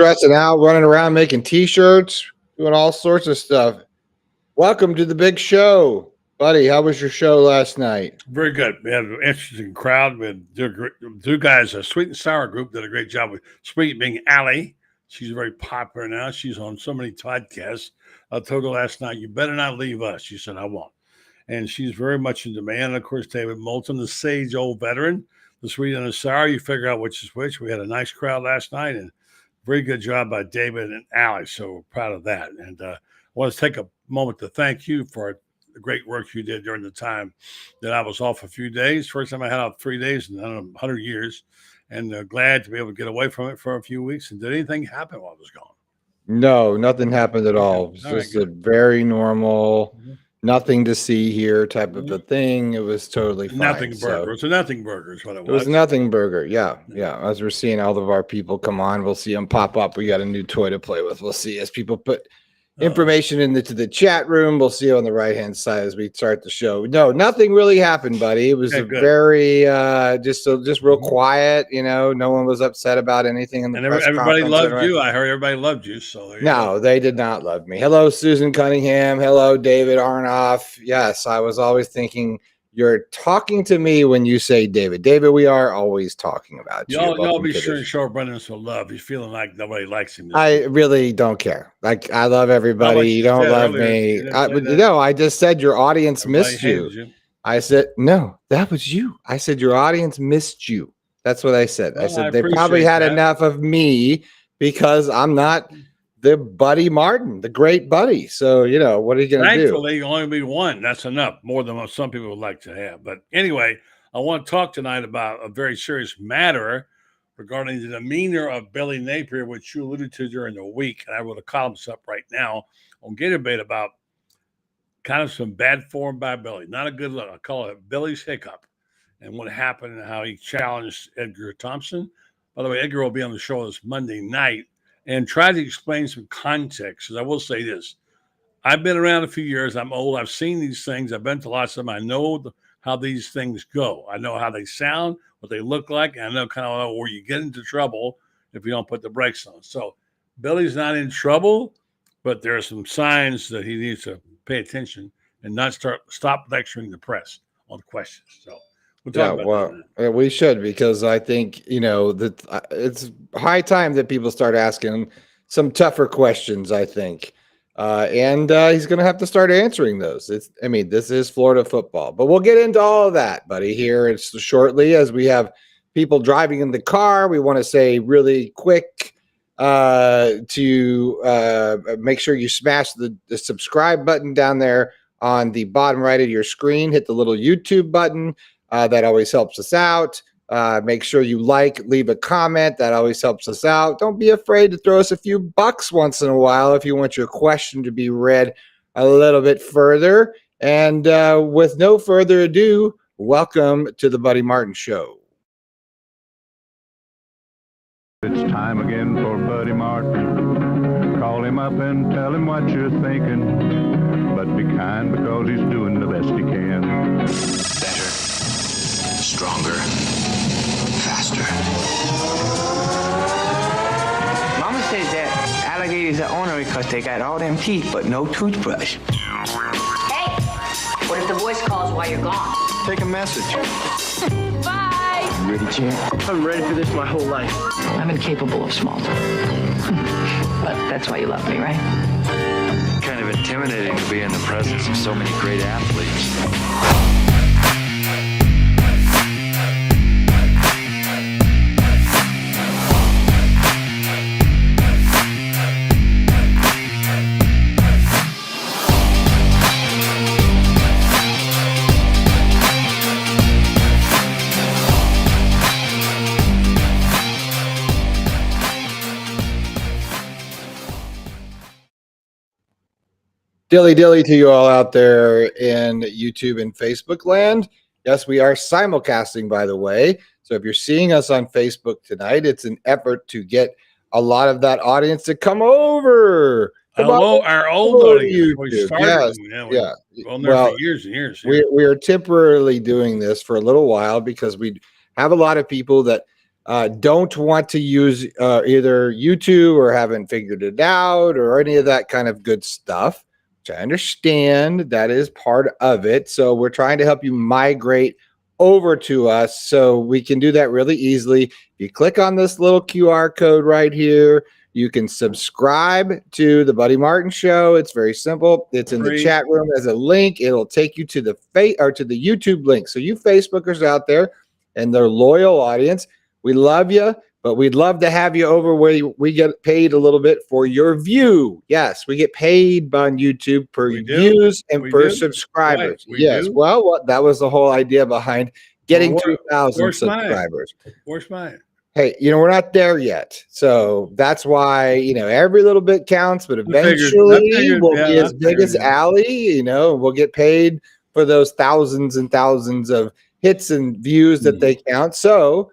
stressing out, running around making T-shirts, doing all sorts of stuff. Welcome to the big show, buddy. How was your show last night? Very good. We had an interesting crowd. We had two guys, a Sweet and Sour group, did a great job with Sweet being Allie. She's very popular now. She's on so many podcasts. I told her last night, you better not leave us. She said, I won't. And she's very much in demand. And of course, David Moulton, the sage old veteran, the Sweet and the Sour. You figure out which is which. We had a nice crowd last night, and very good job by David and Allie. So we're proud of that. And I want to take a moment to thank you for the great work you did during the time that I was off a few days. First time I had off 3 days in 100 years. And glad to be able to get away from it for a few weeks. And did anything happen while I was gone? No, nothing happened at all. It was just a very normal, nothing to see here type of a thing. It was totally fine. Nothing burger. It's a nothing burger is what it was. It was a nothing burger. Yeah. As we're seeing all of our people come on, we'll see them pop up. We got a new toy to play with. We'll see as people put information into the chat room. We'll see you on the right-hand side as we start the show. No, nothing really happened, buddy. It was very just real quiet. You know, no one was upset about anything in the press everybody conference. loved you. I heard everybody loved you. So no, they did not love me. Hello, Susan Cunningham. Hello, David Arnoff. Yes, I was always thinking you're talking to me when you say David. David, we are always talking about you. Y'all be sure to show Brenden some love. He's feeling like nobody likes him. I really don't care. Like, I love everybody. You don't love me. No, I just said your audience missed you. I said, no, that was you. I said your audience missed you. That's what I said. I said they probably had enough of me because I'm not the Buddy Martin, the great Buddy. So, you know, what are you going to do? Thankfully, only be one. That's enough, more than what some people would like to have. But anyway, I want to talk tonight about a very serious matter regarding the demeanor of Billy Napier, which you alluded to during the week. And I wrote a column up right now on Gator about kind of some bad form by Billy. Not a good look. I call it Billy's hiccup and what happened and how he challenged Edgar Thompson. By the way, Edgar will be on the show this Monday night and try to explain some context. Because I will say this. I've been around a few years. I'm old. I've seen these things. I've been to lots of them. I know how these things go. I know how they sound, what they look like. And I know kind of where you get into trouble if you don't put the brakes on. So Billy's not in trouble, but there are some signs that he needs to pay attention and not stop lecturing the press on questions. So we'll talk about that. We should, because I think, you know, that it's high time that people start asking some tougher questions, I think. And he's going to have to start answering those. This is Florida football, but we'll get into all of that, buddy, here. It's shortly as we have people driving in the car. We want to say really quick to make sure you smash the subscribe button down there on the bottom right of your screen. Hit the little YouTube button. That always helps us out. Make sure you leave a comment. That always helps us out. Don't be afraid to throw us a few bucks once in a while if you want your question to be read a little bit further. And with no further ado, welcome to the Buddy Martin Show. It's time again for Buddy Martin. Call him up and tell him what you're thinking. But be kind, because he's doing the best he can. Better, stronger, faster. Mama says that alligators are ornery because they got all them teeth but no toothbrush. Hey, what if the voice calls while you're gone? Take a message. Bye. You ready, champ? I'm ready for this my whole life. I'm incapable of small talk. But that's why you love me, right? Kind of intimidating to be in the presence of so many great athletes. Dilly to you all out there in YouTube and Facebook land. Yes, we are simulcasting, by the way. So if you're seeing us on Facebook tonight, it's an effort to get a lot of that audience to come over. Our old audience. We started, yeah. For years and years. We are temporarily doing this for a little while because we have a lot of people that don't want to use either YouTube or haven't figured it out or any of that kind of good stuff, which I understand that is part of it. So we're trying to help you migrate over to us so we can do that really easily. If you click on this little QR code right here, you can subscribe to the Buddy Martin Show. It's very simple. It's in the chat room as a link. It'll take you to the YouTube link. So you Facebookers out there and their loyal audience, we love you, but we'd love to have you over where we get paid a little bit for your view. Yes, we get paid on YouTube per views and per subscribers. Right, yes. do. Well, that was the whole idea behind getting 2,000 subscribers. Where's mine? Hey, we're not there yet. So that's why, every little bit counts, but eventually we'll be as big as Allie, and we'll get paid for those thousands and thousands of hits and views that they count. So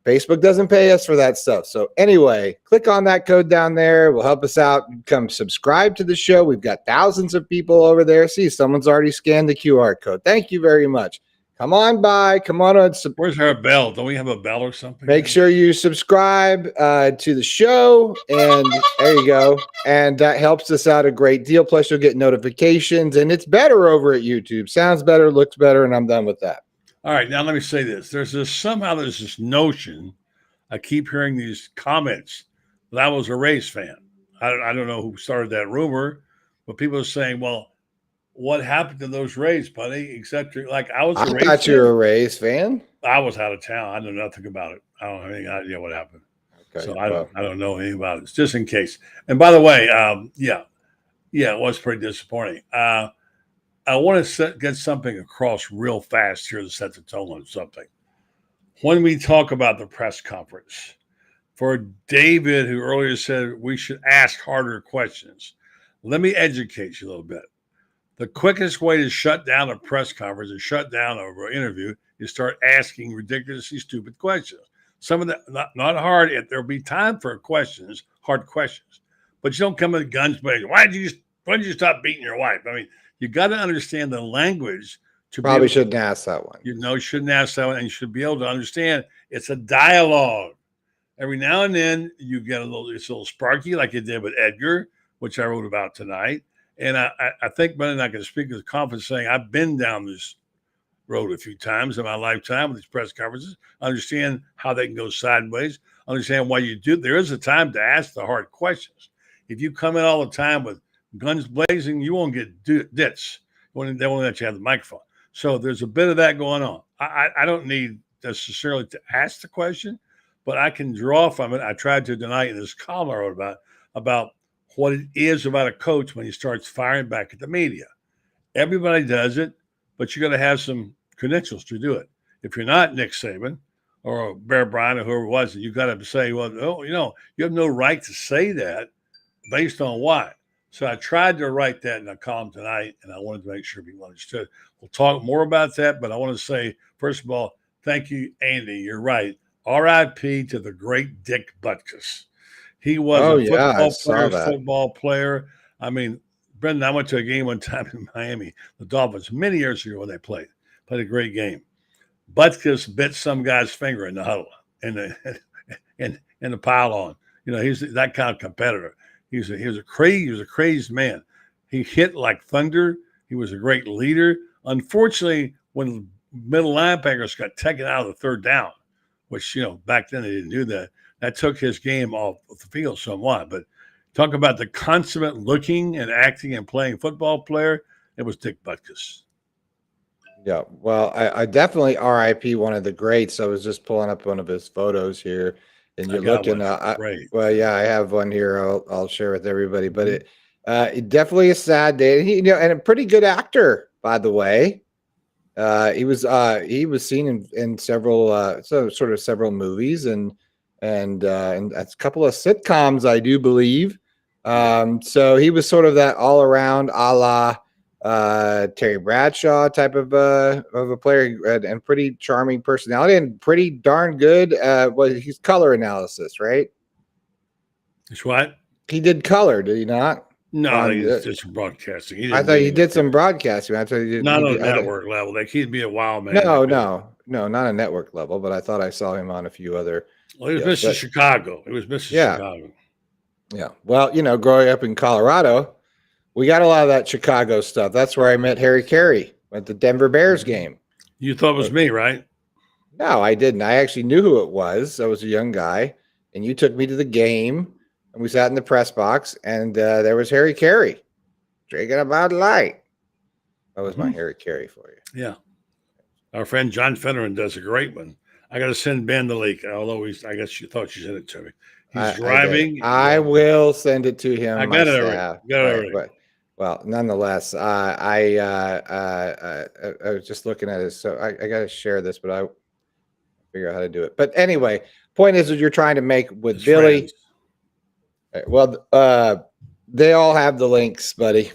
Facebook doesn't pay us for that stuff. So anyway, click on that code down there. It will help us out. Come subscribe to the show. We've got thousands of people over there. See, someone's already scanned the QR code. Thank you very much. Come on by. Come on. Where's our bell? Don't we have a bell or something? Make sure you subscribe to the show. And there you go. And that helps us out a great deal. Plus, you'll get notifications. And it's better over at YouTube. Sounds better, looks better, and I'm done with that. All right. Now, let me say this. There's this notion. I keep hearing these comments that I was a Rays fan. I don't know who started that rumor, but people are saying, well, what happened to those Rays, buddy? Except I was a Rays fan. I thought you were a Rays fan. I was out of town. I know nothing about it. I don't have any idea what happened. Okay, so I don't know anything about it. It's just in case. And by the way, it was pretty disappointing. I want to get something across real fast here to set the tone on something. When we talk about the press conference, for David, who earlier said we should ask harder questions, let me educate you a little bit. The quickest way to shut down a press conference and shut down an interview is start asking ridiculously stupid questions. Some of that, not hard. There'll be time for questions, hard questions, but you don't come with guns blazing. Why did you stop beating your wife? I mean, you got to understand the language. Probably shouldn't ask that one. You shouldn't ask that one, and you should be able to understand it's a dialogue. Every now and then you get it's a little sparky, like you did with Edgar, which I wrote about tonight. And I think Brenden and I can speak with confidence saying I've been down this road a few times in my lifetime with these press conferences. I understand how they can go sideways. I understand why you do. There is a time to ask the hard questions. If you come in all the time with guns blazing, you won't get dits. They won't let you have the microphone. So there's a bit of that going on. I don't need necessarily to ask the question, but I can draw from it. I tried to tonight in this column I wrote about what it is about a coach when he starts firing back at the media. Everybody does it, but you got to have some credentials to do it. If you're not Nick Saban or Bear Bryant or whoever it was, you got to say, well, you have no right to say that based on what. So I tried to write that in a column tonight, and I wanted to make sure people understood. We'll talk more about that, but I want to say, first of all, thank you, Andy. You're right. R.I.P. to the great Dick Butkus. He was a football player. I mean, Brenden, I went to a game one time in Miami, the Dolphins, many years ago when they played a great game. Butkus bit some guy's finger in the huddle, in the pile on. He's that kind of competitor. He was a crazed man. He hit like thunder. He was a great leader. Unfortunately, when middle linebackers got taken out of the third down, which back then they didn't do that. That took his game off the field somewhat. But talk about the consummate looking and acting and playing football player, it was Dick Butkus. Yeah, well, I definitely RIP one of the greats. I was just pulling up one of his photos here, and you're looking. Well, yeah, I have one here. I'll share with everybody. But it definitely a sad day. He, and a pretty good actor, by the way. He was seen in several several movies and a couple of sitcoms, I do believe. So he was sort of that all around a la Terry Bradshaw type of a player, and pretty charming personality and pretty darn good. He's color analysis, right? It's what? He did color, did he not? No, he did some broadcasting. I thought he did some broadcasting. I thought he did not on a network level. Like he'd be a wild man. No, not a network level. But I thought I saw him on a few other Well, he was Yes, Mr. Chicago. He was Mr. Yeah. Chicago. Yeah. Well, growing up in Colorado, we got a lot of that Chicago stuff. That's where I met Harry Carey at the Denver Bears game. You thought it was me, right? No, I didn't. I actually knew who it was. I was a young guy, and you took me to the game, and we sat in the press box, and there was Harry Carey drinking a Bud Light. That was my Harry Carey for you. Yeah. Our friend John Fenneran does a great one. I got to send Ben the link, although I guess you thought you sent it to me. He's driving. I will send it to him. I got it already. Well, nonetheless, I was just looking at it, so I got to share this, but I figure out how to do it. But anyway, point is, you're trying to make with His Billy. friends. Well, they all have the links, buddy.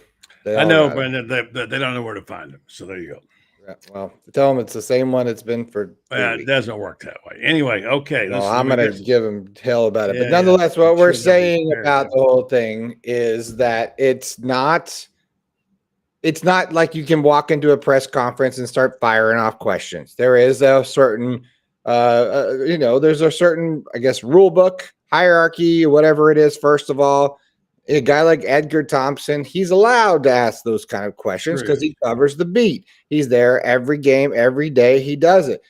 I know, Brenden. They don't know where to find them. So there you go. Yeah, well, tell them it's the same one it's been for. It doesn't work that way. Anyway, okay. Well, I'm going to give them hell about it. Yeah, but nonetheless, what we're saying fair. about the whole thing is that it's not like you can walk into a press conference and start firing off questions. There is a certain, there's a certain, I guess, rule book, hierarchy, whatever it is. First of all, a guy like Edgar Thompson, he's allowed to ask those kind of questions because he covers the beat. He's there every game, every day. He does it.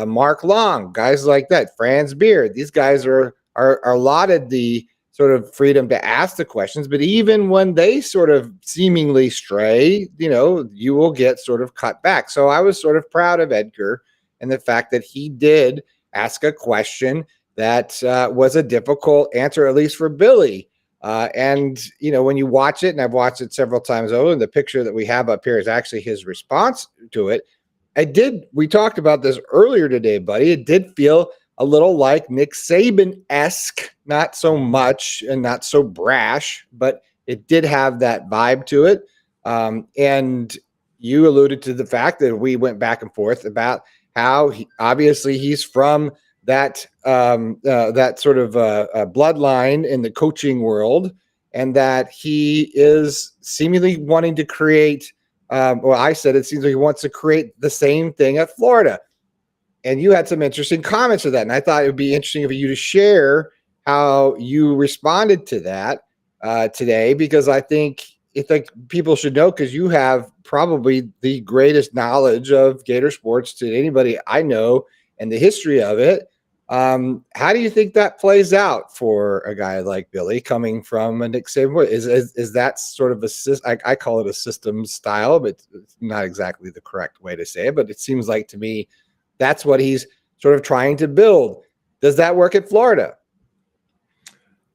Mark Long, guys like that, Franz Beard, these guys are allotted the sort of freedom to ask the questions. But even when they sort of seemingly stray, you will get sort of cut back. So I was sort of proud of Edgar and the fact that he did ask a question that was a difficult answer, at least for Billy. And when you watch it, and I've watched it several times over, and the picture that we have up here is actually his response to it. We talked about this earlier today, buddy. It did feel a little like Nick Saban-esque, not so much and not so brash, but it did have that vibe to it. And you alluded to the fact that we went back and forth about how obviously he's from that sort of bloodline in the coaching world, and that he is seemingly wanting to create. I said it seems like he wants to create the same thing at Florida, and you had some interesting comments to that, and I thought it would be interesting for you to share how you responded to that today, because I think people should know, because you have probably the greatest knowledge of Gator sports to anybody I know and the history of it. How do you think that plays out for a guy like Billy coming from a Nick Saban? Is that sort of I call it a system style, but it's not exactly the correct way to say it. But it seems like to me that's what he's sort of trying to build. Does that work at Florida?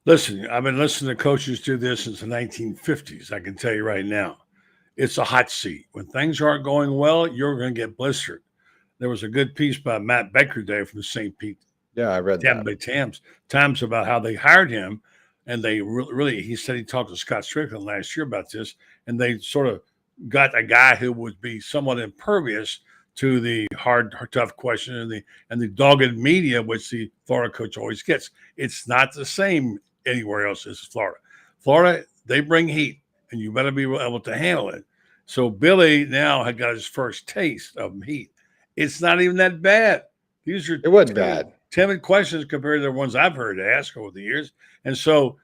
Listen, I've been listening to coaches do this since the 1950s. I can tell you right now, it's a hot seat. When things aren't going well, you're going to get blistered. There was a good piece by Matt Beckerday from St. Pete. Yeah, I read Tampa Bay Times about how they hired him, and they really, he said he talked to Scott Strickland last year about this, and they sort of got a guy who would be somewhat impervious to the hard, tough question and the dogged media, which the Florida coach always gets. It's not the same anywhere else as Florida. Florida, they bring heat, and you better be able to handle it. So Billy now had got his first taste of heat. It's not even that bad. It wasn't bad. Timid questions compared to the ones I've heard asked over the years. And so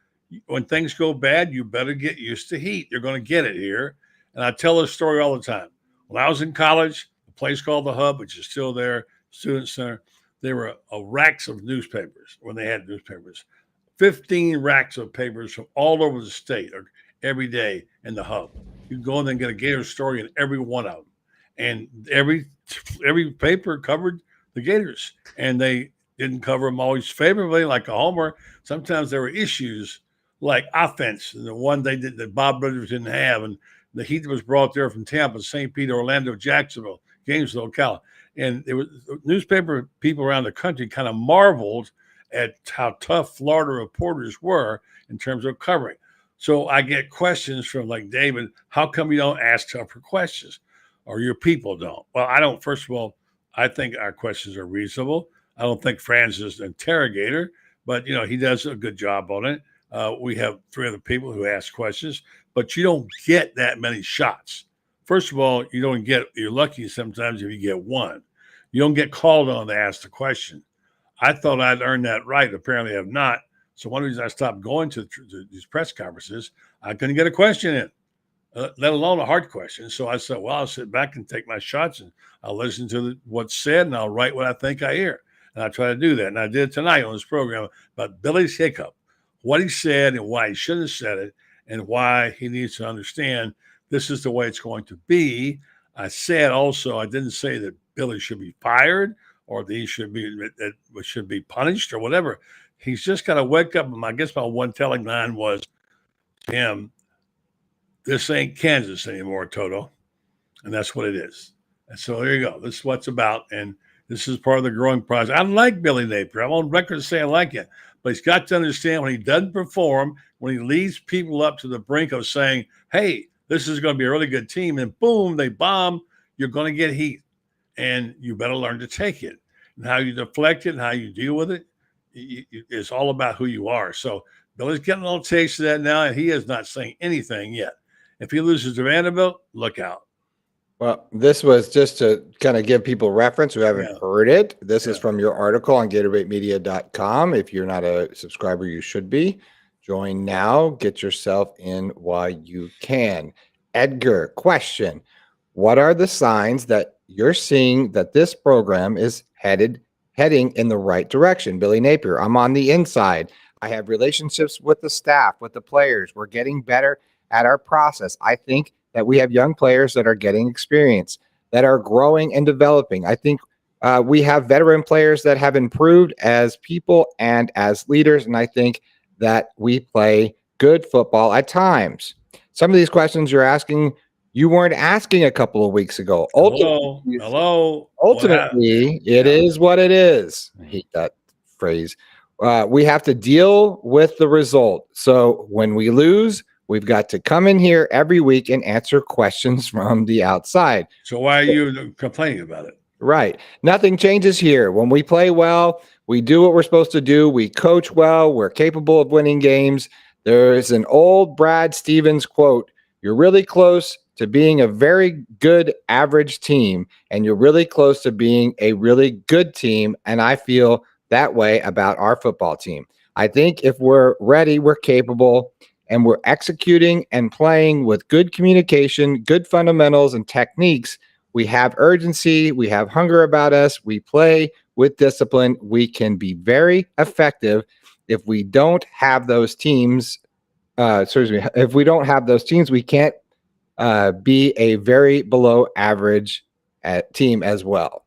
when things go bad, you better get used to heat. You're going to get it here. And I tell this story all the time. When I was in college, a place called The Hub, which is still there, Student Center, there were racks of newspapers when they had newspapers. 15 racks of papers from all over the state or every day in The Hub. You can go in there and get a Gator story in every one of them. And every paper covered the Gators. And they didn't cover them always favorably, like a homer. Sometimes there were issues like offense, and the one they did that Bob Brothers didn't have, and the heat was brought there from Tampa, St. Pete, Orlando, Jacksonville, Gainesville, Cal. And it was newspaper people around the country kind of marveled at how tough Florida reporters were in terms of covering. So I get questions from like David, how come you don't ask tougher questions? Or your people don't? Well, I don't. First of all, I think our questions are reasonable. I don't think Franz is an interrogator, but, he does a good job on it. We have 3 other people who ask questions, but you don't get that many shots. First of all, you're lucky sometimes if you get one. You don't get called on to ask the question. I thought I'd earned that right. Apparently, I have not. So one reason I stopped going to these press conferences, I couldn't get a question in, let alone a hard question. So I said, well, I'll sit back and take my shots, and I'll listen to what's said, and I'll write what I think I hear. And I try to do that. And I did tonight on this program about Billy's hiccup, what he said and why he shouldn't have said it, and why he needs to understand this is the way it's going to be. I said also, I didn't say that Billy should be fired or that he should be punished or whatever. He's just got to wake up. And I guess my one telling line was to him, this ain't Kansas anymore, Toto. And that's what it is. And so there you go. This is what it's about. And this is part of the growing process. I like Billy Napier. I'm on record to say I like it. But he's got to understand when he doesn't perform, when he leads people up to the brink of saying, hey, this is going to be a really good team, and boom, they bomb, you're going to get heat. And you better learn to take it. And how you deflect it and how you deal with it, it's all about who you are. So Billy's getting a little taste of that now, and he is not saying anything yet. If he loses to Vanderbilt, look out. Well, this was just to kind of give people reference who haven't heard it. This is from your article on GatorbaitMedia.com. If you're not a subscriber, you should be. Join now. Get yourself in while you can. Edgar, question. What are the signs that you're seeing that this program is heading in the right direction? Billy Napier, I'm on the inside. I have relationships with the staff, with the players. We're getting better at our process. I think that we have young players that are getting experience, that are growing and developing. I think we have veteran players that have improved as people and as leaders, and I think that we play good football at times. Some of these questions you're asking, you weren't asking a couple of weeks ago. Hello. Ultimately, it is what it is. I hate that phrase. We have to deal with the result. So when we lose, we've got to come in here every week and answer questions from the outside. So why are you complaining about it? Right. Nothing changes here. When we play well, we do what we're supposed to do. We coach well. We're capable of winning games. There is an old Brad Stevens quote. You're really close to being a very good average team, and you're really close to being a really good team. And I feel that way about our football team. I think if we're ready, we're capable, and we're executing and playing with good communication, good fundamentals and techniques. We have urgency. We have hunger about us. We play with discipline. We can be very effective. If we don't have those teams, if we don't have those teams, we can't be a very below average team as well.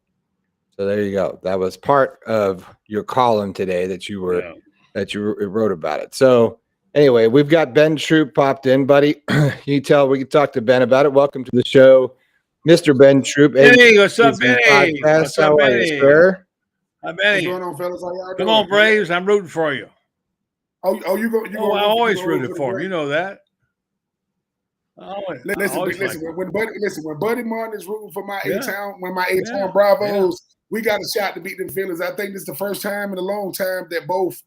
So there you go. That was part of your column today that you wrote about it. So anyway, we've got Ben Troupe popped in, buddy. We can talk to Ben about it. Welcome to the show, Mr. Ben Troupe. Hey, what's up, Benny? What's up, Benny? Sir? Hi, Benny. What's going on, fellas? How y'all doing? Come on, Braves. I'm rooting for you. I always rooted for him. You know that. Listen. When Buddy Martin is rooting for my A-Town, Bravos, we got a shot to beat them Phillies. I think this is the first time in a long time that both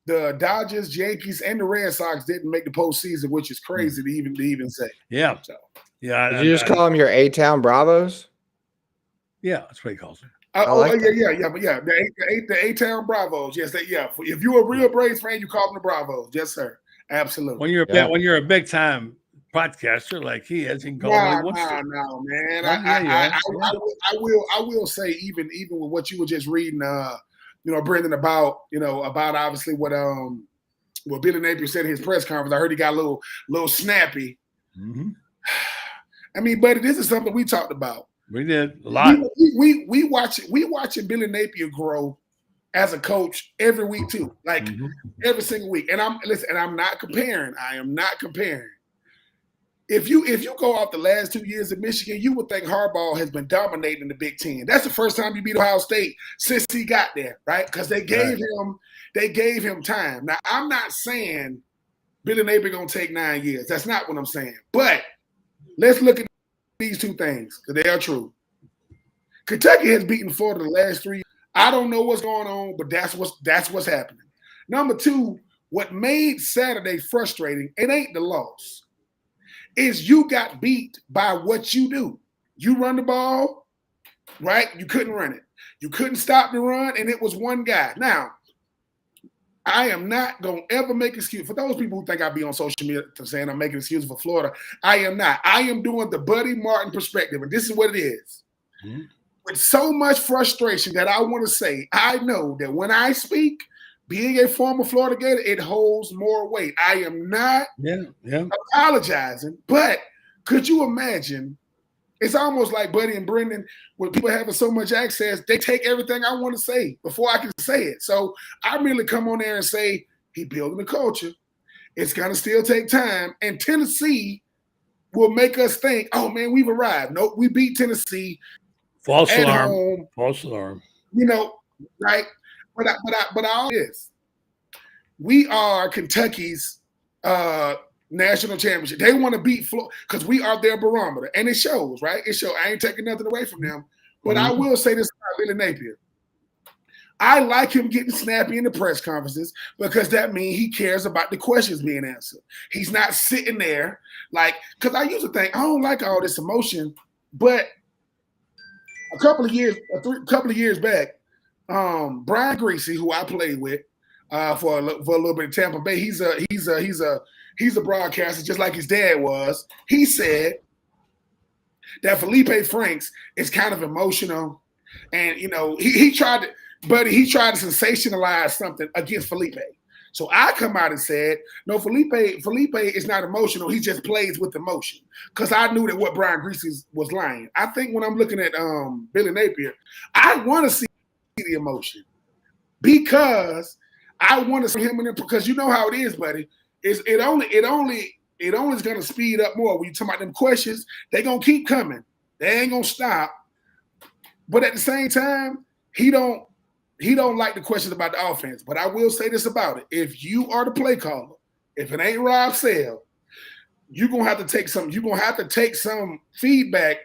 the Dodgers, Yankees, and the Red Sox didn't make the postseason, which is crazy to even say. Yeah. So, yeah. Did you just call them your A-Town Bravos? Yeah, that's what he calls it. The A-Town Bravos. Yes, if you're a real Braves fan, you call them the Bravos. Yes, sir. Absolutely. When you're a big time podcaster like he is, he can call him what he wants to. No, man. I will say even with what you were just reading, Brenden, about obviously what Billy Napier said in his press conference. I heard he got a little snappy. Mm-hmm. I mean, buddy, this is something we talked about. We did a lot. We watching Billy Napier grow as a coach every week too, like every single week. And I'm not comparing. I am not comparing. If you go off the last 2 years of Michigan, you would think Harbaugh has been dominating the Big Ten. That's the first time you beat Ohio State since he got there, right? Because they gave him time. Now, I'm not saying Billy Napier gonna take 9 years. That's not what I'm saying. But let's look at these two things because they are true. Kentucky has beaten Florida the last 3 years. I don't know what's going on, but that's what's happening. Number two, what made Saturday frustrating, it ain't the loss. Is you got beat by what you do. You run the ball, right? You couldn't run it. You couldn't stop the run, and it was one guy. Now, I am not going to ever make excuse for those people who think I be on social media saying I'm making excuses for Florida. I am not. I am doing the Buddy Martin perspective, and this is what it is. Mm-hmm. With so much frustration that I want to say, I know that when I speak, being a former Florida Gator, it holds more weight. I am not apologizing, but could you imagine? It's almost like Buddy and Brenden, when people having so much access, they take everything I want to say before I can say it. So I really come on there and say, he building the culture. It's going to still take time. And Tennessee will make us think, oh, man, we've arrived. No, we beat Tennessee. False at alarm. Home. False alarm. You know, right? But all this, we are Kentucky's national championship. They want to beat Florida because we are their barometer, and it shows, right? It shows. I ain't taking nothing away from them, but I will say this about Billy Napier. I like him getting snappy in the press conferences because that means he cares about the questions being answered. He's not sitting there like, because I used to think, I don't like all this emotion, but a couple of years back, Brian Greasy, who I played with for a little bit in Tampa Bay, he's a broadcaster just like his dad was. He said that Felipe Franks is kind of emotional, and he tried to sensationalize something against Felipe. So I come out and said, no, Felipe is not emotional. He just plays with emotion. Because I knew that what Brian Greasy was lying. I think when I'm looking at Billy Napier, I want to see the emotion because I want to see him in it. Because you know how it is, buddy. It only is going to speed up more. When you talk about them questions, they're going to keep coming. They ain't going to stop. But at the same time, he don't like the questions about the offense. But I will say this about it. If you are the play caller, if it ain't Rob Sale, you're going to have to take some feedback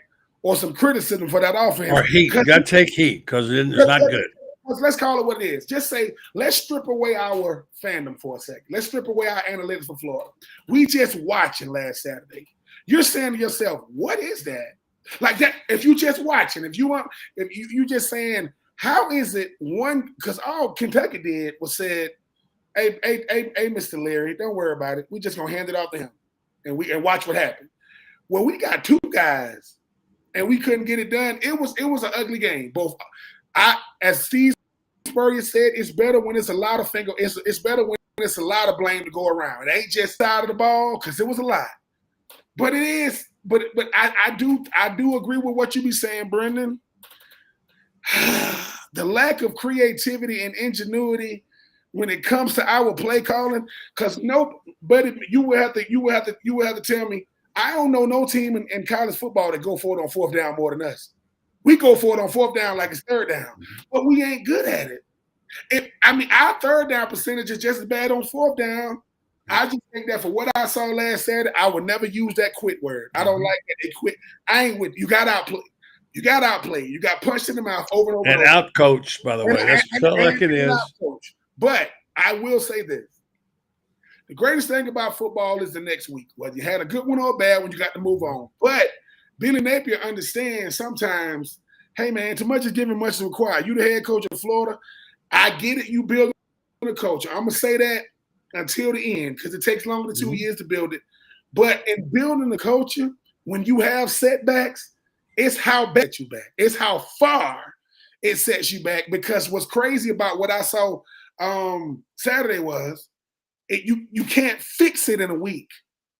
or some criticism for that offense. Or heat. You got to take heat because it's not good. Let's call it what it is. Just say, let's strip away our fandom for a second. Let's strip away our analytics for Florida. We just watching last Saturday. You're saying to yourself, what is that? Like that, if you just watching, if you just saying, how is it one? Because all Kentucky did was said, "Hey, Mr. Leary, don't worry about it. We just gonna hand it off to him, and watch what happened." Well, we got two guys, and we couldn't get it done. It was an ugly game. As Steve Spurrier said, it's better when it's a lot of finger. It's better when it's a lot of blame to go around. It ain't just side of the ball because it was a lot, but it is. But I do agree with what you be saying, Brenden. The lack of creativity and ingenuity when it comes to our play calling, because nobody, you will have to tell me. I don't know no team in college football that go for it on fourth down more than us. We go for it on fourth down like it's third down, but we ain't good at it. Our third down percentage is just as bad on fourth down. I just think that for what I saw last Saturday, I would never use that quit word. I don't like that. They quit. I ain't with you. Got outplayed. You got outplayed. You got punched in the mouth over and over. And outcoached, by the way. That's like it is. But I will say this. The greatest thing about football is the next week. Whether you had a good one or a bad one, you got to move on. But Billy Napier understands sometimes, hey, man, too much is given, much is required. You the head coach of Florida. I get it. You build a culture. I'm going to say that until the end because it takes longer than 2 years to build it. But in building the culture, when you have setbacks, it's how bad you back. It's how far it sets you back. Because what's crazy about what I saw Saturday was you can't fix it in a week.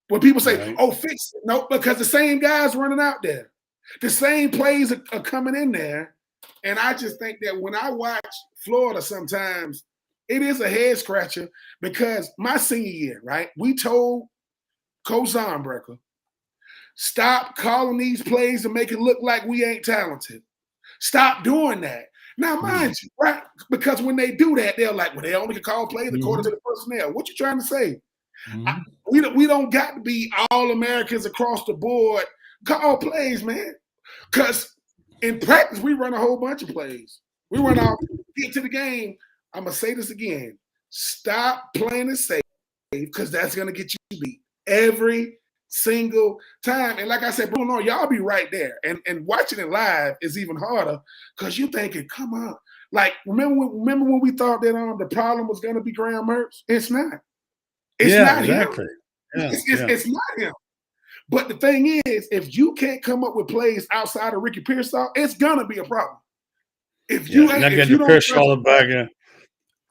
When people say, right, oh, fix it. No, because the same guys running out there. The same plays are coming in there. And I just think that when I watch Florida sometimes, it is a head scratcher because my senior year, right, we told Coach Zornbrecher, stop calling these plays and make it look like we ain't talented. Stop doing that. Now, mind you, right? Because when they do that, they're like, well, they only can call plays according to the personnel. What you trying to say? We don't got to be all Americans across the board. Call plays, man. Because in practice, we run a whole bunch of plays. We run out, get to the game. I'm going to say this again. Stop playing it safe because that's going to get you beat every single time. And like I said, Bruno, y'all be right there. And watching it live is even harder because you thinking, come on. Like, remember when we thought that the problem was going to be Graham Mertz? It's not. It's not exactly. him. It's not him. But the thing is, if you can't come up with plays outside of Ricky Pearsall, it's going to be a problem. If you not getting the Pearsall back in.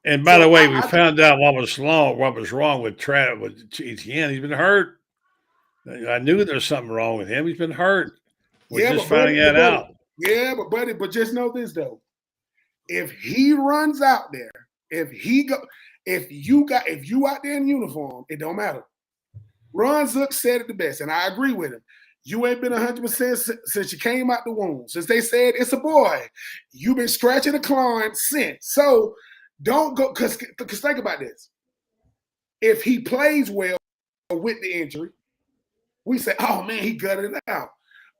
And by the way, we found out what was wrong with Etienne. He's been hurt. I knew there was something wrong with him. He's been hurt. We're just finding that out. Yeah, but just know this though. If he runs out there, if you out there in uniform, it don't matter. Ron Zook said it the best, and I agree with him. You ain't been 100% since you came out the womb. Since they said it's a boy, you've been scratching the clawing since. So don't go, because think about this. If he plays well with the injury, we say, oh man, he gutted it out.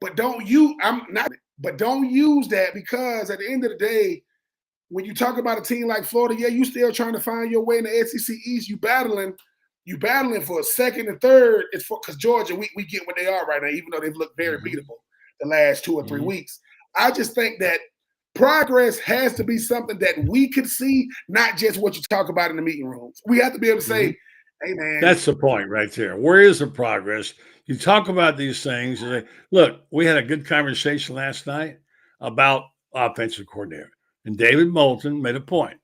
But don't use that, because at the end of the day, when you talk about a team like Florida, yeah, you still trying to find your way in the SEC East. You battling for a second and third. It's because Georgia, we get what they are right now, even though they've looked very beatable the last 2 or 3 weeks. I just think that progress has to be something that we could see, not just what you talk about in the meeting rooms. We have to be able to say, hey, man. That's the point right there. Where is the progress? You talk about these things. And say, look, we had a good conversation last night about offensive coordinator. And David Moulton made a point.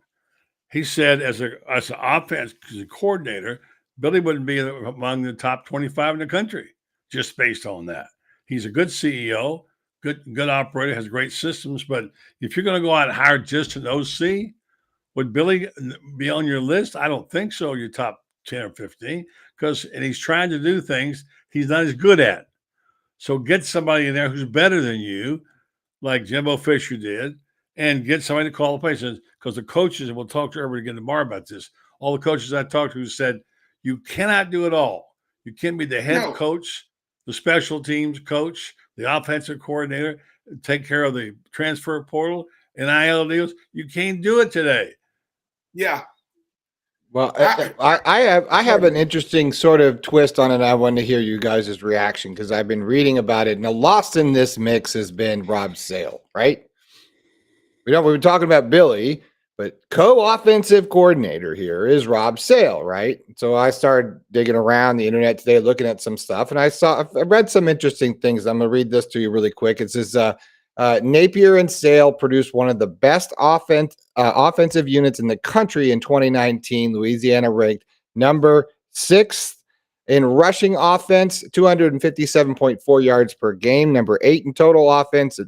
He said as an offensive coordinator, Billy wouldn't be among the top 25 in the country just based on that. He's a good CEO, good operator, has great systems. But if you're going to go out and hire just an OC, would Billy be on your list? I don't think so. Your top 10 or 15, and he's trying to do things he's not as good at. So get somebody in there who's better than you, like Jimbo Fisher did, and get somebody to call the plays. Because the coaches, and we'll talk to everybody again tomorrow about this, all the coaches I talked to said, you cannot do it all. You can't be the head coach, the special teams coach, the offensive coordinator, take care of the transfer portal and NIL deals. You can't do it today. Yeah. Well, I have an interesting sort of twist on it. I want to hear you guys' reaction because I've been reading about it. Now, lost in this mix has been Rob Sale, right? We've been talking about Billy, but co-offensive coordinator here is Rob Sale, right? So I started digging around the internet today, looking at some stuff, and I read some interesting things. I'm going to read this to you really quick. It says, Napier and Sale produced one of the best offensive units in the country in 2019. Louisiana ranked number 6th in rushing offense, 257.4 yards per game, number 8 in total offense,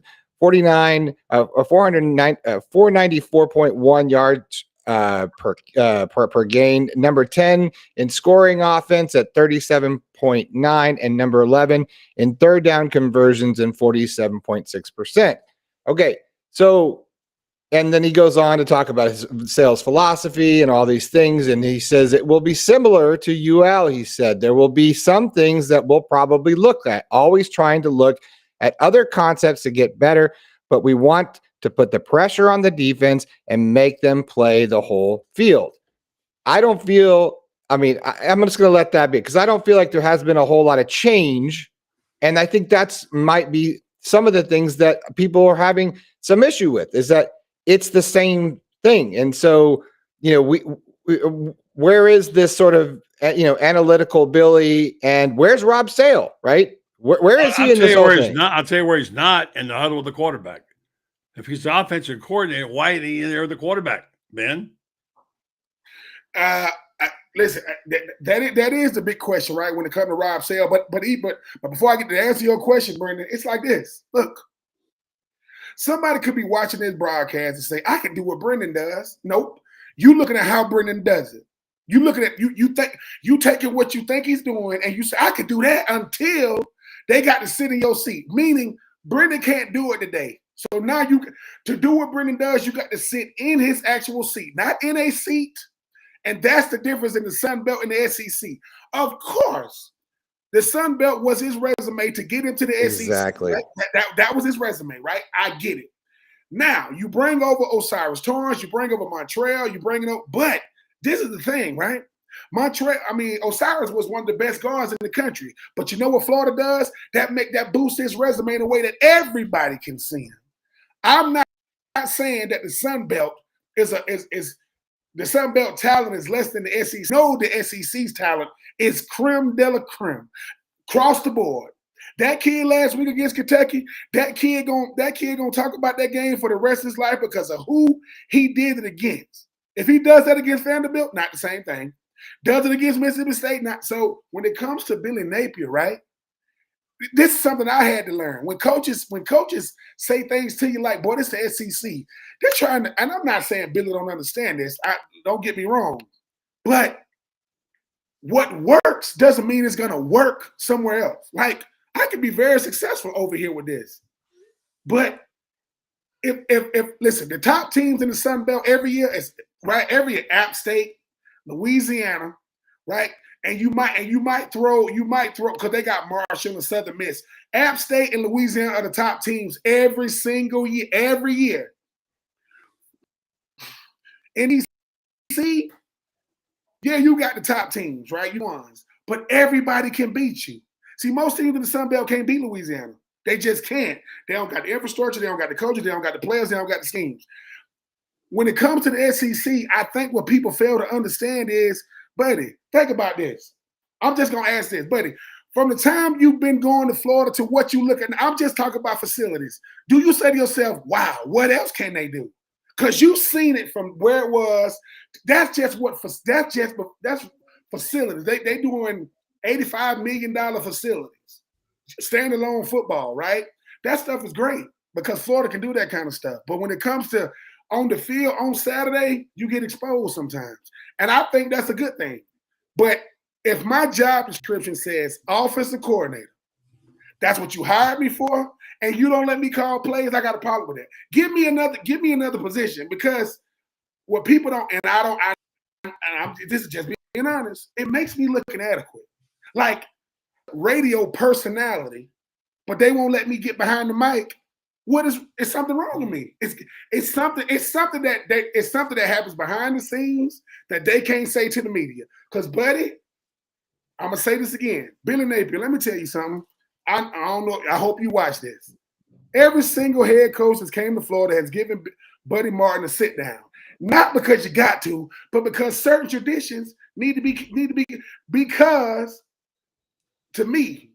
494.1 yards per game, number 10 in scoring offense at 37.9, and number 11 in third down conversions and 47.6%. Okay, so, and then he goes on to talk about his sales philosophy and all these things, and he says it will be similar to UL. He said there will be some things that we'll probably look at, always trying to look at other concepts to get better, but we want to put the pressure on the defense and make them play the whole field. I'm just going to let that be because I don't feel like there has been a whole lot of change. And I think that's might be some of the things that people are having some issue with is that it's the same thing. And so, we where is this sort of, analytical Billy and where's Rob Sale, right? Where is he in this whole thing? I'll tell you where he's not in the huddle with the quarterback. If he's the offensive coordinator, why is he in there with the quarterback, Ben? Listen, that is the big question, right? When it comes to Rob Sale, but before I get to answer your question, Brenden, it's like this. Look, somebody could be watching this broadcast and say, "I can do what Brenden does." Nope, you looking at how Brenden does it. You looking at you taking what you think he's doing, and you say, "I can do that," until they got to sit in your seat. Meaning, Brenden can't do it today. So now to do what Brenden does, you got to sit in his actual seat, not in a seat. And that's the difference in the Sun Belt and the SEC. Of course, the Sun Belt was his resume to get into the SEC. Exactly. Right? That was his resume, right? I get it. Now, you bring over Osiris Torrance, you bring over Montreal, you bring it over. But this is the thing, right? Osiris was one of the best guards in the country. But you know what Florida does? That boosts his resume in a way that everybody can see him. I'm not saying that the Sun Belt is the Sun Belt talent is less than the SEC. No, the SEC's talent is creme de la creme, across the board. That kid last week against Kentucky, that kid gonna talk about that game for the rest of his life because of who he did it against. If he does that against Vanderbilt, not the same thing. Does it against Mississippi State, not. So when it comes to Billy Napier, right? This is something I had to learn. When coaches say things to you like, boy, this is the SEC, they're trying to, and I'm not saying Billy don't understand this. Don't get me wrong. But what works doesn't mean it's gonna work somewhere else. Like, I could be very successful over here with this. But if listen, the top teams in the Sun Belt every year is right, every year, App State, Louisiana, right? And you might throw because they got Marshall and Southern Miss. App State and Louisiana are the top teams every single year, every year. NEC, yeah, you got the top teams, right? You ones, but everybody can beat you. See, most teams in the Sun Belt can't beat Louisiana. They just can't. They don't got the infrastructure, they don't got the coaches, they don't got the players, they don't got the schemes. When it comes to the SEC, I think what people fail to understand is, buddy, think about this. I'm just going to ask this, buddy. From the time you've been going to Florida to what you look at, I'm just talking about facilities. Do you say to yourself, wow, what else can they do? Because you've seen it from where it was. That's facilities. They doing $85 million facilities. Standalone football, right? That stuff is great because Florida can do that kind of stuff. But when it comes to on the field on Saturday, you get exposed sometimes. And I think that's a good thing. But if my job description says offensive coordinator, that's what you hired me for, and you don't let me call plays, I got a problem with that. Give me another position, because what people don't, this is just being honest, it makes me look inadequate. Like radio personality, but they won't let me get behind the mic. It's something wrong with me. It's something that happens behind the scenes that they can't say to the media. Because, buddy, I'm gonna say this again. Billy Napier, let me tell you something. I don't know. I hope you watch this. Every single head coach that came to Florida has given Buddy Martin a sit down. Not because you got to, but because certain traditions need to be because, to me,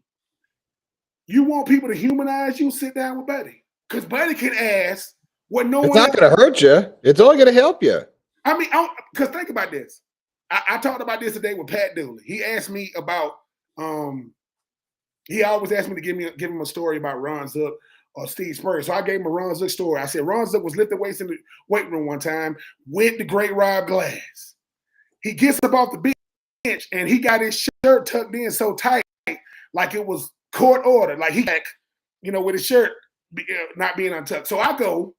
you want people to humanize you, sit down with Buddy. Because Buddy can ask what no one else. It's not going to hurt you. It's only going to help you. I mean, because think about this. I talked about this today with Pat Dooley. He asked me about, he always asked me to give him a story about Ron Zook or Steve Spurrier. So I gave him a Ron Zook story. I said, Ron Zook was lifting weights in the weight room one time with the great Rob Glass. He gets up off the bench and he got his shirt tucked in so tight, like it was court order. Like he, with his shirt not being untucked. So I go,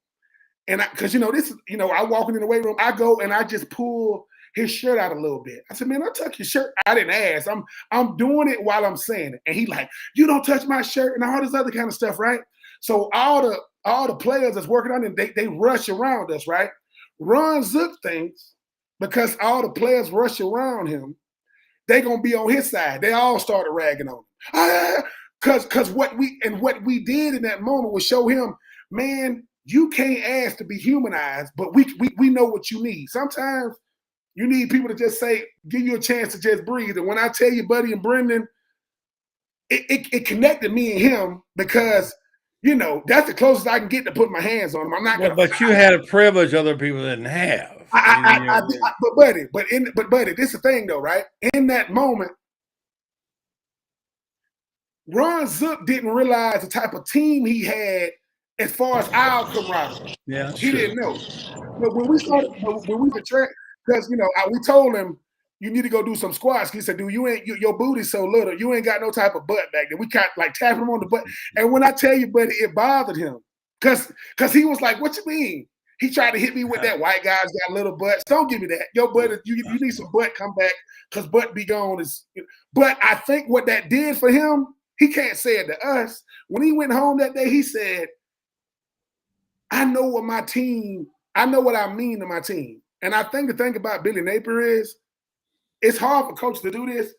and because I walking in the weight room, I go and I just pull his shirt out a little bit. I said, man, untuck your shirt. I didn't ask. I'm doing it while I'm saying it. And he like, you don't touch my shirt and all this other kind of stuff, right? So all the players that's working on it, they rush around us, right? Ron Zook thinks because all the players rush around him, they gonna be on his side. They all started ragging on him. Because what we did in that moment was show him, man, you can't ask to be humanized, but we know what you need. Sometimes you need people to just say, give you a chance to just breathe. And when I tell you, Buddy and Brenden, it connected me and him because, that's the closest I can get to putting my hands on him. I'm not gonna. But you had a privilege other people didn't have. But Buddy, this is the thing though, right? In that moment, Ron Zook didn't realize the type of team he had as far as our camaraderie. Yeah, he didn't know. But when we betrayed, because we told him you need to go do some squats. He said, "Dude, your booty's so little, you ain't got no type of butt back there." We kind of like tap him on the butt, and when I tell you, buddy, it bothered him because he was like, "What you mean?" He tried to hit me with that white guys got little butts. Don't give me that. Your butt, you need some butt. Come back because butt be gone. But I think what that did for him. He can't say it to us. When he went home that day, he said, I know what I mean to my team. And I think the thing about Billy Napier is it's hard for coaches to do this.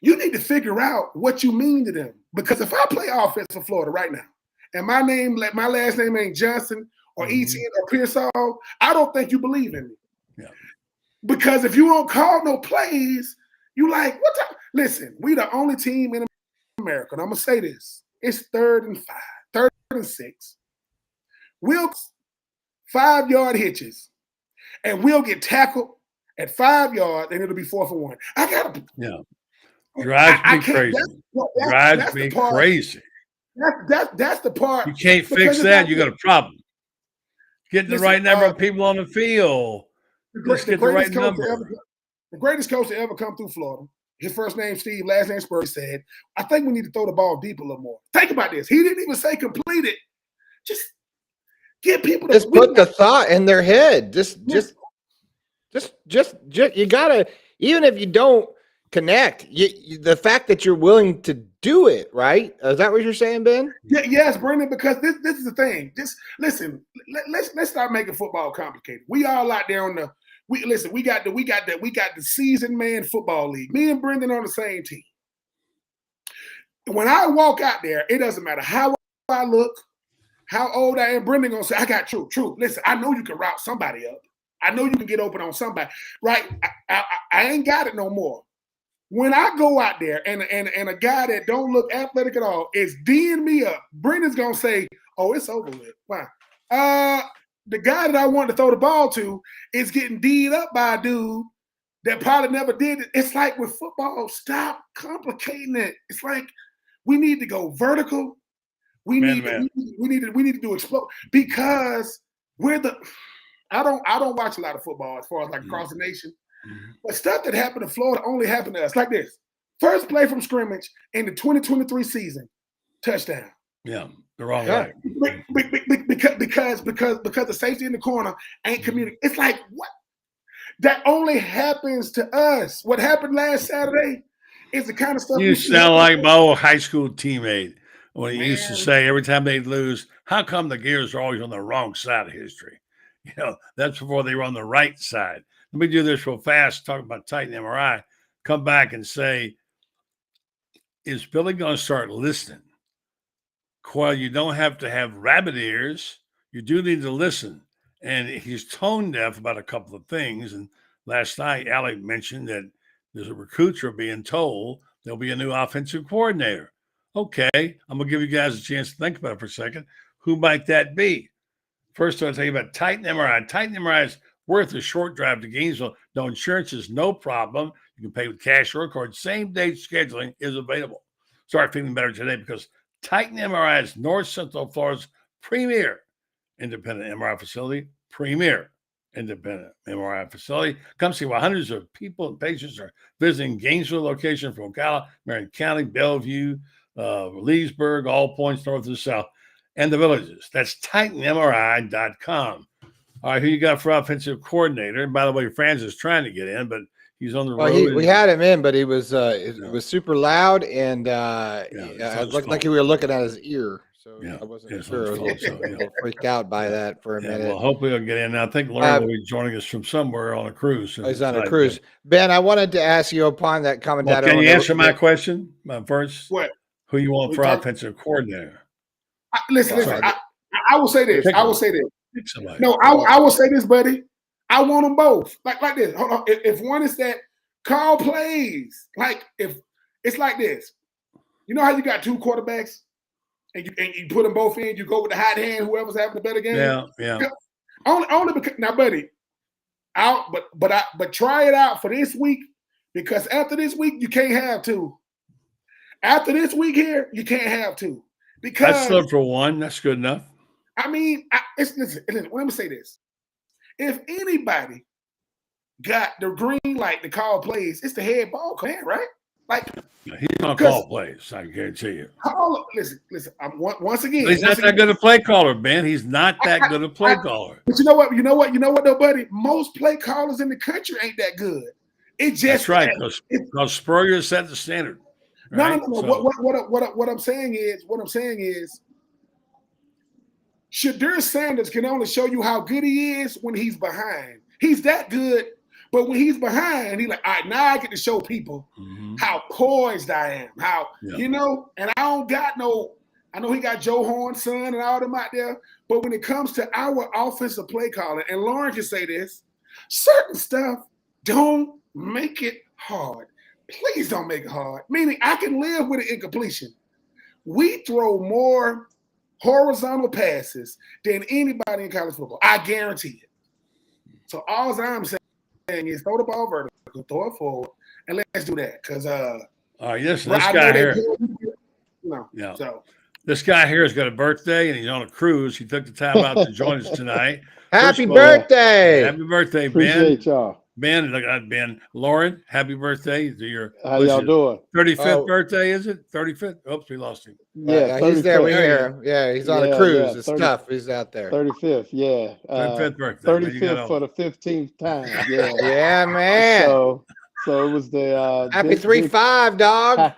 You need to figure out what you mean to them. Because if I play offense for Florida right now, and my last name ain't Johnson or Etienne or Pearsall, I don't think you believe in me. Yeah. Because if you don't call no plays, you like, what the? Listen, we the only team in America, and I'm going to say this. It's 3rd and 5, 3rd and 6. We'll 5-yard hitches, and we'll get tackled at 5 yards, and it'll be 4th and 1. I got to. Yeah. Drives me crazy. Drives me crazy. That's the part. You can't fix that. You got a problem. Getting the right number of people on the field. Let's get the right number. The greatest coach to ever come through Florida. His first name Steve, last name Spurs, said, I think we need to throw the ball deep a little more. Think about this. He didn't even say complete it. Just get people to put the thought in their head. Just you gotta, even if you don't connect, the fact that you're willing to do it, right? Is that what you're saying, Ben? Yeah, yes, Brenden, because this is the thing. Just listen, let's start making football complicated. We all out there on we got the seasoned man football league. Me and Brenden on the same team. When I walk out there, it doesn't matter how I look, how old I am. Brenden gonna say, I got Troupe. Listen, I know you can route somebody up. I know you can get open on somebody. Right? I ain't got it no more. When I go out there and a guy that don't look athletic at all is D'ing me up, Brendan's gonna say, oh, it's over with. Fine. The guy that I want to throw the ball to is getting D'd up by a dude that probably never did it. It's like with football, stop complicating it. It's like we need to go vertical. We need to do explode because I don't watch a lot of football as far as like across the nation. But stuff that happened in Florida only happened to us like this. First play from scrimmage in the 2023 season, touchdown. Yeah, the wrong way. Because the safety in the corner ain't communicating. It's like, what? That only happens to us. What happened last Saturday is the kind of stuff. You sound like my old high school teammate when he used to say every time they'd lose, how come the Gators are always on the wrong side of history? You know, that's before they were on the right side. Let me do this real fast, talk about Titan MRI, come back and say, is Billy going to start listening? While you don't have to have rabbit ears, you do need to listen. And he's tone deaf about a couple of things. And last night, Alec mentioned that there's a recruits are being told there'll be a new offensive coordinator. Okay, I'm going to give you guys a chance to think about it for a second. Who might that be? First, I'll tell you about Titan MRI. Titan MRI is worth a short drive to Gainesville. No insurance is no problem. You can pay with cash or card. Same day scheduling is available. Start feeling better today because Titan MRI is North Central Florida's premier independent MRI facility. Premier independent MRI facility. Come see why hundreds of people and patients are visiting Gainesville location from Ocala, Marion County, Bellevue, Leesburg, all points north and south, and the villages. That's TitanMRI.com. All right, who you got for offensive coordinator? And by the way, Franz is trying to get in, but he's on the road. We had him in, but he was it was super loud, and it looked like we were looking at his ear. So I wasn't sure. I was freaked out by that for a minute. Well, hopefully he'll get in. I think Loren will be joining us from somewhere on a cruise. He's on a cruise. Ben, I wanted to ask you upon that comment. Well, can you answer my question first? What? Who you want for offensive coordinator? Listen. I will say this. No, I I will say this, buddy. I want them both. Like this. Hold on. If one is that call plays, like if it's like this, you know how you got two quarterbacks and you put them both in, you go with the hot hand, whoever's having the better game. Yeah. Only because now, buddy, but try it out for this week because after this week you can't have two. After this week here, you can't have two because that's good for one. That's good enough. I mean, listen, let me say this. If anybody got the green light to call plays, it's the head ball man, right? Like he's gonna call plays, I can guarantee you. Listen. Once again, but he's not that good a play caller, man. He's not that good a play caller. But you know what, though, buddy? Most play callers in the country ain't that good. It just that's right. Because Spurrier set the standard. Right? No. So, what I'm saying is. Shadur Sanders can only show you how good he is when he's behind. He's that good, But when he's behind, he's like, all right, now I get to show people how poised I am, how, you know, and I don't got no, I know he got Joe Horn's son and all them out there, but when it comes to our offensive play calling, and Loren can say this, certain stuff don't make it hard. Please don't make it hard. Meaning I can live with an incompletion. We throw more horizontal passes than anybody in college football. I guarantee it. So all I'm saying is throw the ball vertical, throw it forward, and let's do that. Because this guy here. Yeah. So this guy here has got a birthday and he's on a cruise. He took the time out to join us tonight. Happy birthday! Happy birthday, Appreciate Ben. y'all. Ben, Loren, happy birthday to your How y'all doing? 35th birthday, is it? 35th? Oops, we lost him. Yeah, he's there. We hear him. Yeah, he's on a cruise. It's tough. He's out there. 35th, yeah. 35th birthday. 35th for the 15th time. Yeah, yeah, man. So it was the happy 3-5, dog.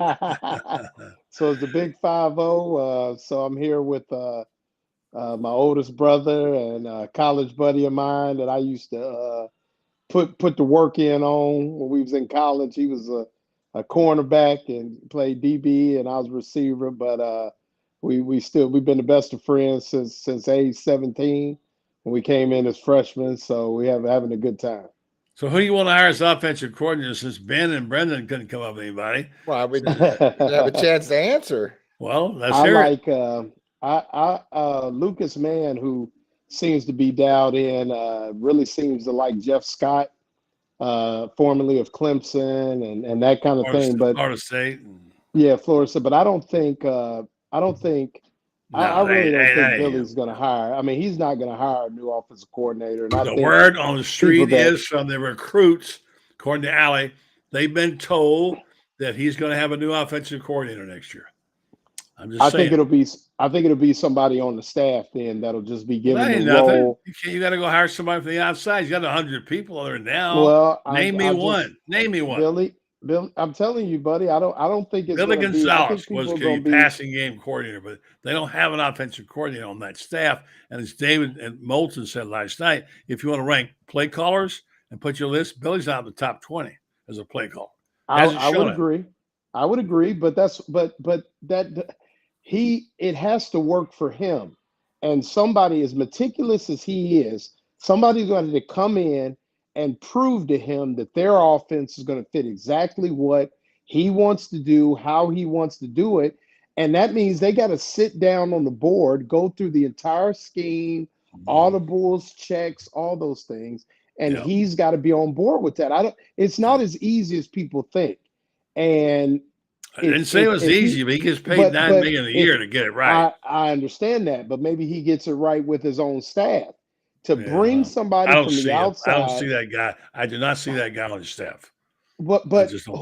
So it's the big 5-0. So I'm here with my oldest brother and a college buddy of mine that I used to put the work in on when we was in college. He was a cornerback and played DB, and I was a receiver. But we've been the best of friends since age 17 when we came in as freshmen. So we having a good time. So who do you want to hire as offensive coordinator since Ben and Brenden couldn't come up with anybody? Well, we have a chance to answer. Well, let's hear it. Lucas Mann, who seems to be dialed in, really seems to like Jeff Scott, formerly of Clemson and that kind of thing. But Florida State. Yeah, Florida State. But I really don't think Billy's going to hire. I mean, he's not going to hire a new offensive coordinator. And the word on the street is from the recruits, according to Allie, they've been told that he's going to have a new offensive coordinator next year. I'm just saying. I think it'll be somebody on the staff then that'll just be given the role. You got to go hire somebody from the outside. You got 100 people there now. Well, name me one. Billy, I'm telling you, buddy. I don't think it's Billy Gonzalez was going to be passing game coordinator, but they don't have an offensive coordinator on that staff. And as David and Moulton said last night, if you want to rank play callers and put your list, Billy's out of the top 20 as a play caller. I would agree. But it has to work for him. And somebody as meticulous as he is, somebody's going to come in and prove to him that their offense is going to fit exactly what he wants to do, how he wants to do it. And that means they got to sit down on the board, go through the entire scheme, audibles, checks, all those things. And he's got to be on board with that. It's not as easy as people think. And I didn't say it was easy, but he gets paid $9 million a year to get it right. I understand that, but maybe he gets it right with his own staff. To bring somebody from the outside. I don't see that guy. I do not see that guy on the staff. But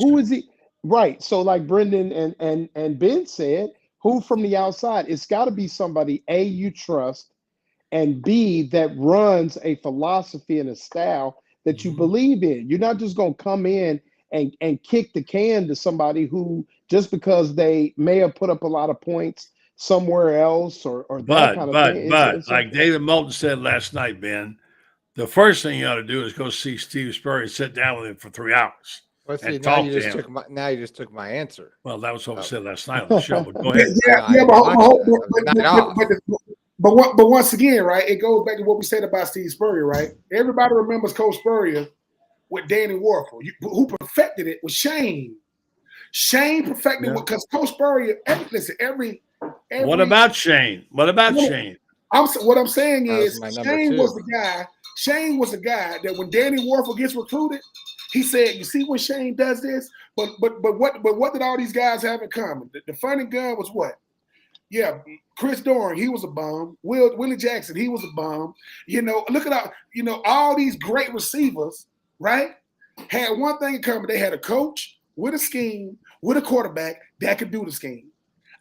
who is he? Right. So like Brenden and Ben said, who from the outside? It's got to be somebody, A, you trust, and B, that runs a philosophy and a style that you believe in. You're not just going to come in and kick the can to somebody who, just because they may have put up a lot of points somewhere else or that kind of thing. But like David Moulton said last night, Ben, the first thing you ought to do is go see Steve Spurrier and sit down with him for 3 hours. Well, see, now you just took my answer. Well, that was what I said last night on the show. But go ahead. But once again, right, it goes back to what we said about Steve Spurrier, right? Everybody remembers Coach Spurrier with Danny Warfel. Who perfected it was Shane. Shane perfected it because Coach Spurrier. Every what about Shane? What I'm saying is Shane was the guy. Shane was the guy that when Danny Warfel gets recruited, he said, "You see when Shane does this, but what did all these guys have in common? The funny gun was what? Yeah, Chris Doran, he was a bum. Willie Jackson, he was a bum. Look at all these great receivers, right? Had one thing in common: they had a coach with a scheme, with a quarterback that could do the scheme."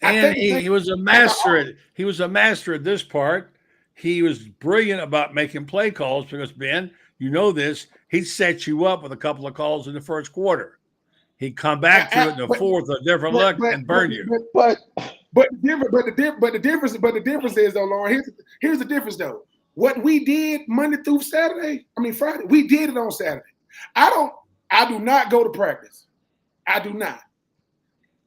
And he was a master. He was a master at this part. He was brilliant about making play calls because, Ben, you know this. He'd set you up with a couple of calls in the first quarter. He'd come back to it in the fourth, a different look, and burn you. But the difference is though, Loren. Here's the difference though. What we did Monday through Friday, we did it on Saturday. I do not go to practice. I do not.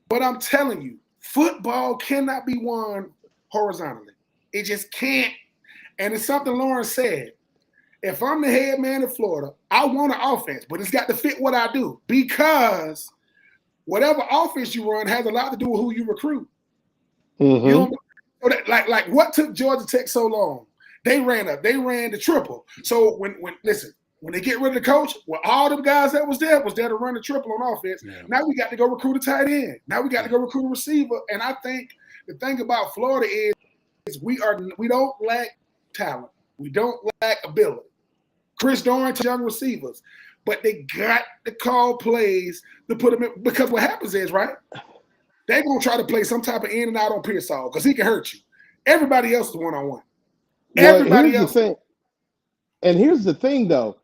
But I'm telling you, football cannot be won horizontally. It just can't. And it's something Loren said. If I'm the head man in Florida, I want an offense, but it's got to fit what I do, because whatever offense you run has a lot to do with who you recruit. Mm-hmm. You know, like what took Georgia Tech so long? They ran the triple. So when they get rid of the coach, well, all them guys that was there to run the triple on offense. Yeah. Now we got to go recruit a tight end. Now we got to go recruit a receiver. And I think the thing about Florida is we don't lack talent. We don't lack ability. Chris Dorrance, young receivers, but they got to call plays to put them in, because what happens is, right, they're going to try to play some type of in and out on Pearsall because he can hurt you. Everybody else is one-on-one. Everybody else. And here's the thing, though,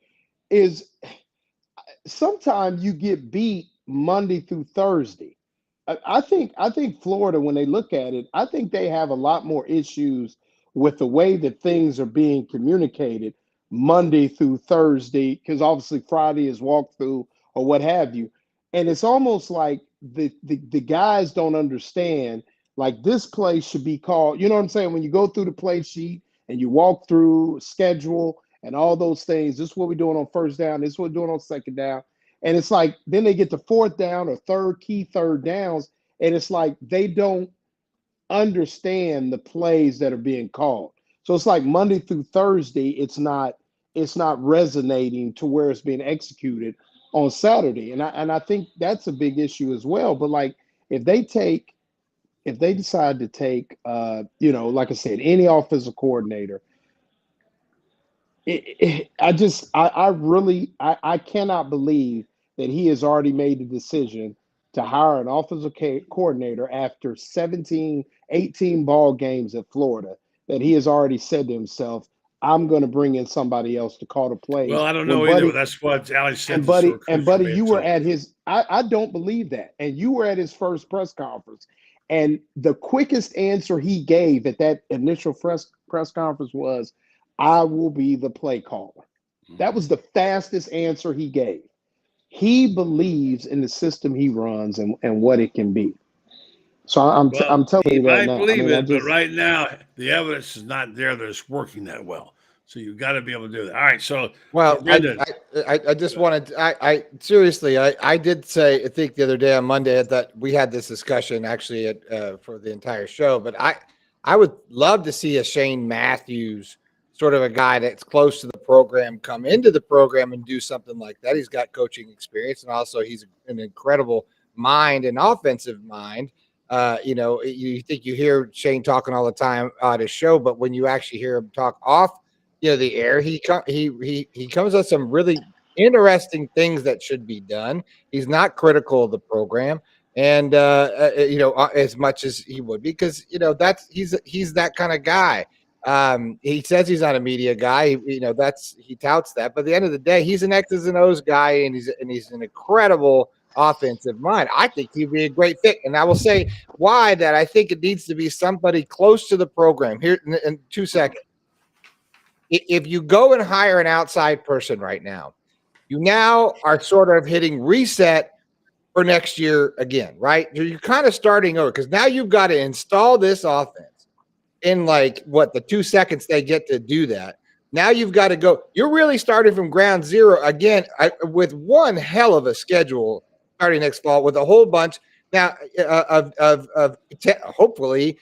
is sometimes you get beat Monday through Thursday. I think Florida, when they look at it, I think they have a lot more issues with the way that things are being communicated Monday through Thursday, because obviously Friday is walkthrough or what have you. And it's almost like the guys don't understand, like, this play should be called, you know what I'm saying? When you go through the play sheet and you walk through schedule and all those things, this is what we're doing on first down, this is what we're doing on second down. And it's like, then they get to fourth down or third downs, and it's like they don't understand the plays that are being called. So it's like Monday through Thursday, it's not resonating to where it's being executed on Saturday. And I think that's a big issue as well. But like, if they decide to take like I said, any offensive coordinator, I cannot believe that he has already made the decision to hire an offensive coordinator after 17, 18 ball games at Florida, that he has already said to himself, I'm going to bring in somebody else to call the plays. Well, I don't know either. But that's what Alex said. And Buddy, you were at his – I don't believe that. And you were at his first press conference. And the quickest answer he gave at that initial press conference was, I will be the play caller. That was the fastest answer he gave. He believes in the system he runs and what it can be. So I'm telling you that now. Believe it, but right now the evidence is not there that it's working that well. So you've got to be able to do that. All right. So I just wanted I seriously I did say, I think the other day on Monday that we had this discussion actually for the entire show, but I would love to see a Shane Matthews, sort of a guy that's close to the program, come into the program and do something like that. He's got coaching experience, and also he's an incredible mind, an offensive mind. You think you hear Shane talking all the time on his show, but when you actually hear him talk off, the air, he comes with some really interesting things that should be done. He's not critical of the program, and as much as he would, because he's that kind of guy. He says he's not a media guy. He touts that, but at the end of the day, he's an X's and O's guy, and he's an incredible offensive mind. I think he'd be a great fit, and I will say why that I think it needs to be somebody close to the program. Here in 2 seconds, if you go and hire an outside person right now, you now are sort of hitting reset for next year again, right? You're kind of starting over, because now you've got to install this offense in the 2 seconds they get to do that. Now you've got to go. You're really starting from ground zero again, with one hell of a schedule starting next fall, with a whole bunch now of hopefully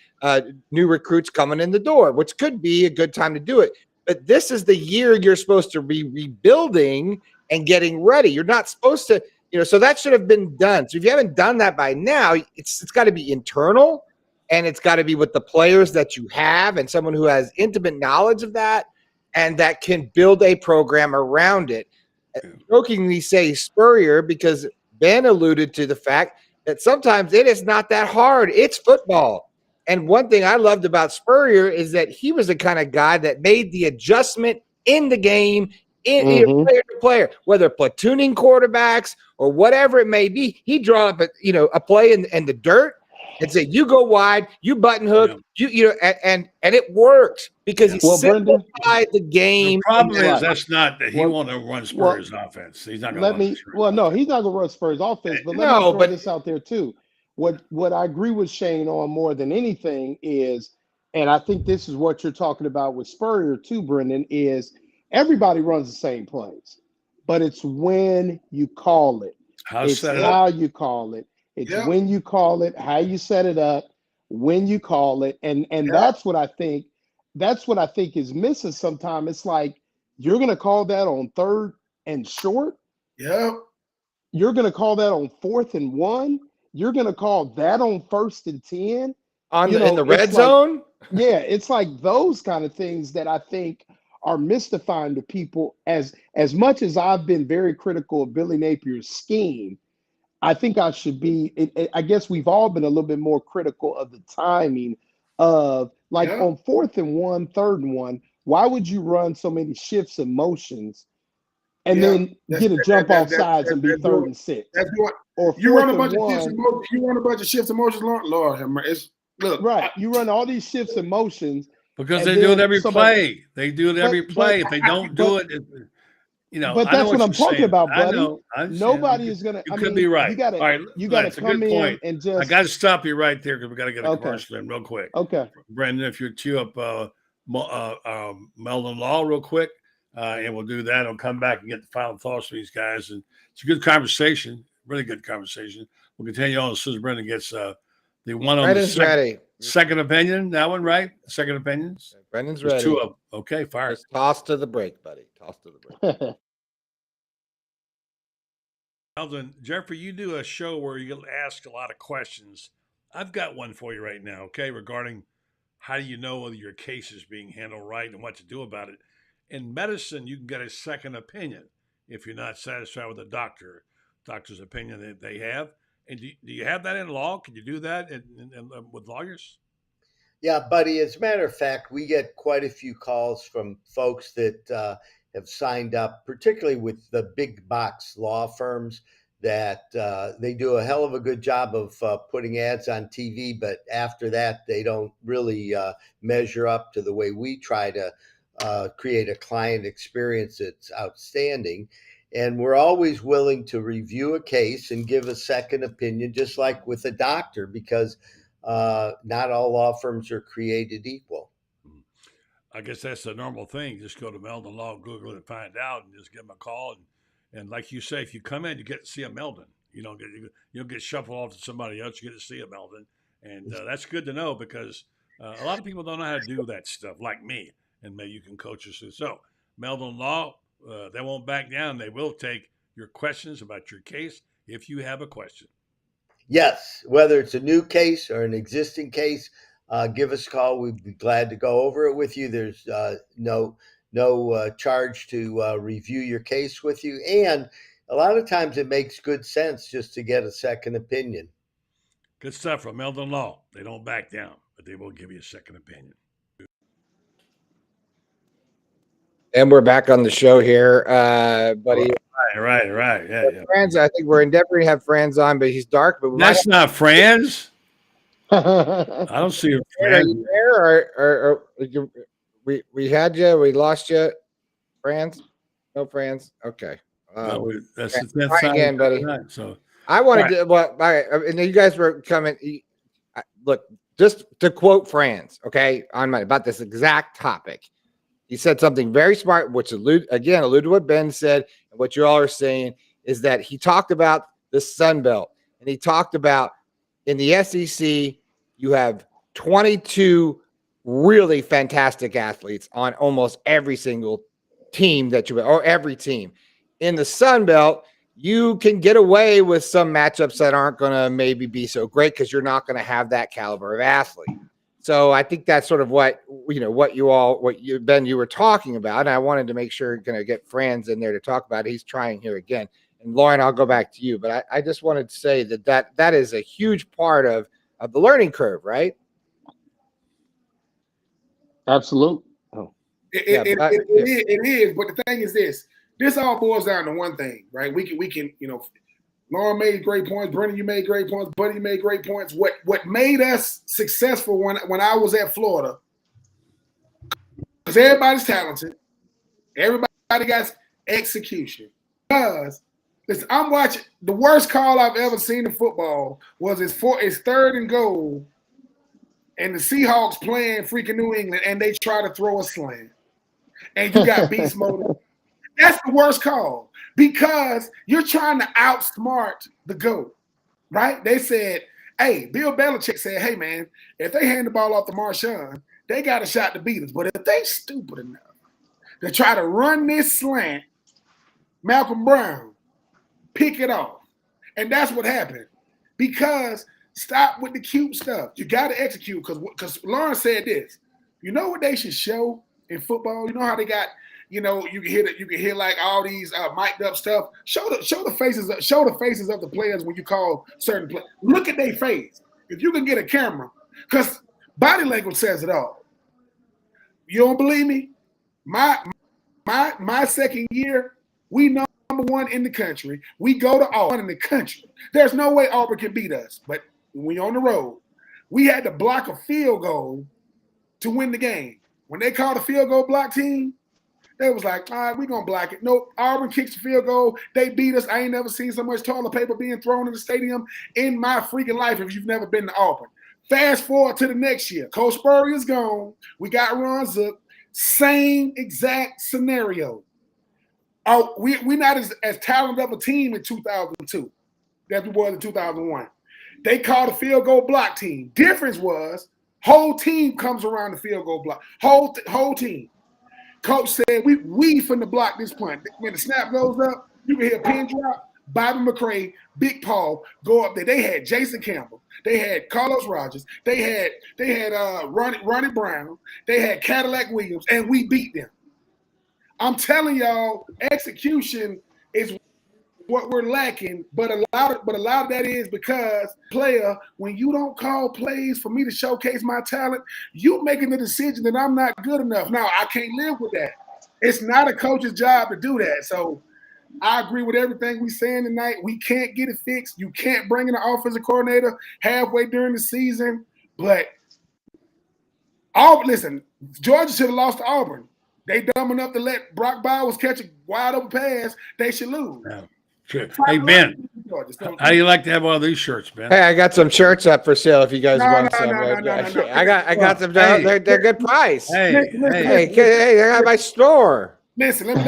new recruits coming in the door, which could be a good time to do it. But this is the year you're supposed to be rebuilding and getting ready. You're not supposed to, so that should have been done. So if you haven't done that by now, it's got to be internal, and it's got to be with the players that you have, and someone who has intimate knowledge of that and that can build a program around it. Jokingly say Spurrier, because Ben alluded to the fact that sometimes it is not that hard. It's football. And one thing I loved about Spurrier is that he was the kind of guy that made the adjustment in the game, player to player, whether platooning quarterbacks or whatever it may be. He draw up a play in the dirt, and say, you go wide, you button hook, and it worked because he simplified the game. The problem is Right. that's not that he won't run Spurs offense. He's not going to run no, he's not going to run Spurs offense, but let me throw this out there too. What I agree with Shane on more than anything is, and I think this is what you're talking about with Spurrier too, Brenden, is everybody runs the same plays, but it's when you call it. It's how you call it. It's when you call it, how you set it up, when you call it. And that's what I think is missing sometimes. It's like you're going to call that on 3rd and short. Yeah. You're going to call that on 4th and 1. You're going to call that on 1st and 10. In the red zone? Yeah, it's like those kind of things that I think are mystifying to people. As much as I've been very critical of Billy Napier's scheme, I think I should be. I guess we've all been a little bit more critical of the timing of on 4th and 1, 3rd and 1. Why would you run so many shifts and motions and then get a jump off sides and be 3rd and 6? Or you run a bunch of shifts and motions. You run a bunch of shifts and motions. Lord have mercy. Look, right. You run all these shifts and motions because they do it every play. They do it every play. If they don't do it. But that's what I'm talking about, buddy. Nobody is gonna. You could be right. You gotta come in and just. I got to stop you right there because we got to get a commercial in real quick. Okay, Brenden, if you cue up Meldon Law real quick, and we'll do that. I'll come back and get the final thoughts from these guys. And it's a good conversation, really good conversation. We'll continue on as soon as Brenden gets the one on the second opinion. That one, right? Second opinions. Brendan's ready. 2 of them. Okay, fire. Just toss to the break, buddy. Toss to the break. Meldon, Jeffrey, you do a show where you ask a lot of questions. I've got one for you right now, okay, regarding how do you know whether your case is being handled right and what to do about it. In medicine, you can get a second opinion if you're not satisfied with the doctor's opinion that they have. And do you have that in law? Can you do that with lawyers? Yeah, buddy. As a matter of fact, we get quite a few calls from folks that have signed up, particularly with the big box law firms that they do a hell of a good job of putting ads on TV. But after that, they don't really measure up to the way we try to create a client experience that's outstanding. And we're always willing to review a case and give a second opinion, just like with a doctor, because not all law firms are created equal. I guess that's the normal thing. Just go to Meldon Law, Google it, and find out, and just give them a call. And like you say, if you come in, you get to see a Meldon. You don't get shuffled off to somebody else. You get to see a Meldon, and that's good to know because a lot of people don't know how to do that stuff, like me. And maybe you can coach us through. So Meldon Law, they won't back down. They will take your questions about your case if you have a question. Yes, whether it's a new case or an existing case, give us a call. We'd be glad to go over it with you. There's no charge to review your case with you. And a lot of times it makes good sense just to get a second opinion. Good stuff from Meldon Law. They don't back down, but they will give you a second opinion. And we're back on the show here, buddy. Right. Yeah. Franz, I think we're endeavoring to have Franz on, but he's dark. But that's not Franz. I don't see a Franz. Are you there? Or we had you, we lost you, Franz? No, Franz. Okay. No, that's again, buddy. Time, so I wanted to. Well, all right, and you guys were coming. Look, just to quote Franz, okay, about this exact topic. He said something very smart, which alluded to what Ben said, and what you all are saying is that he talked about the Sun Belt, and he talked about in the SEC, you have 22 really fantastic athletes on almost every single team or every team. In the Sun Belt, you can get away with some matchups that aren't going to maybe be so great because you're not going to have that caliber of athlete. So I think that's sort of what Ben, you were talking about. And I wanted to make sure you're going to get Franz in there to talk about it. He's trying here again. And Loren, I'll go back to you. But I just wanted to say that is a huge part of the learning curve, right? Absolutely. Oh. It is. But the thing is this all boils down to one thing, right? We can, Loren made great points. Brenden, you made great points. Buddy, you made great points. What made us successful when I was at Florida, because everybody's talented. Everybody got execution. Because listen, I'm watching the worst call I've ever seen in football was it's 3rd and goal, and the Seahawks playing freaking New England, and they try to throw a slant, and you got beast mode. That's the worst call because you're trying to outsmart the GOAT, right? They said, hey, Bill Belichick said, hey, man, if they hand the ball off to Marshawn, they got a shot to beat us. But if they stupid enough to try to run this slant, Malcolm Brown, pick it off. And that's what happened. Because stop with the cute stuff. You got to execute because Loren said this. You know what they should show in football? You know how they got – you can hear like all these mic'd up stuff. Show the faces of the players when you call certain players. Look at their face. If you can get a camera, because body language says it all. You don't believe me? My second year, we number 1 in the country. We go to Auburn in the country. There's no way Auburn can beat us. But when we on the road, we had to block a field goal to win the game. When they called a field goal block team, they was like, all right, we're going to block it. Nope, Auburn kicks the field goal. They beat us. I ain't never seen so much toilet paper being thrown in the stadium in my freaking life if you've never been to Auburn. Fast forward to the next year. Coach Spurrier's gone. We got Ron Zook. Same exact scenario. We're not as talented of a team in 2002 as we were in 2001. They called a field goal block team. Difference was whole team comes around the field goal block. Whole team. Coach said, we finna block this punt. When the snap goes up, you can hear a pin drop, Bobby McCray, Big Paul go up there. They had Jason Campbell. They had Carlos Rogers. They had Ronnie Brown. They had Cadillac Williams, and we beat them. I'm telling y'all, execution is what we're lacking, but a lot of that is because player, when you don't call plays for me to showcase my talent, you making the decision that I'm not good enough. Now, I can't live with that. It's not a coach's job to do that. So I agree with everything we're saying tonight. We can't get it fixed. You can't bring in an offensive coordinator halfway during the season. But listen, Georgia should have lost to Auburn. They dumb enough to let Brock Bowers catch a wide open pass. They should lose. Yeah. Sure. Hey, Ben, how do you like to have one of these shirts, Ben? Hey, I got some shirts up for sale if you guys want some. I got some. They're good price. Hey, they're at my store. Listen, let me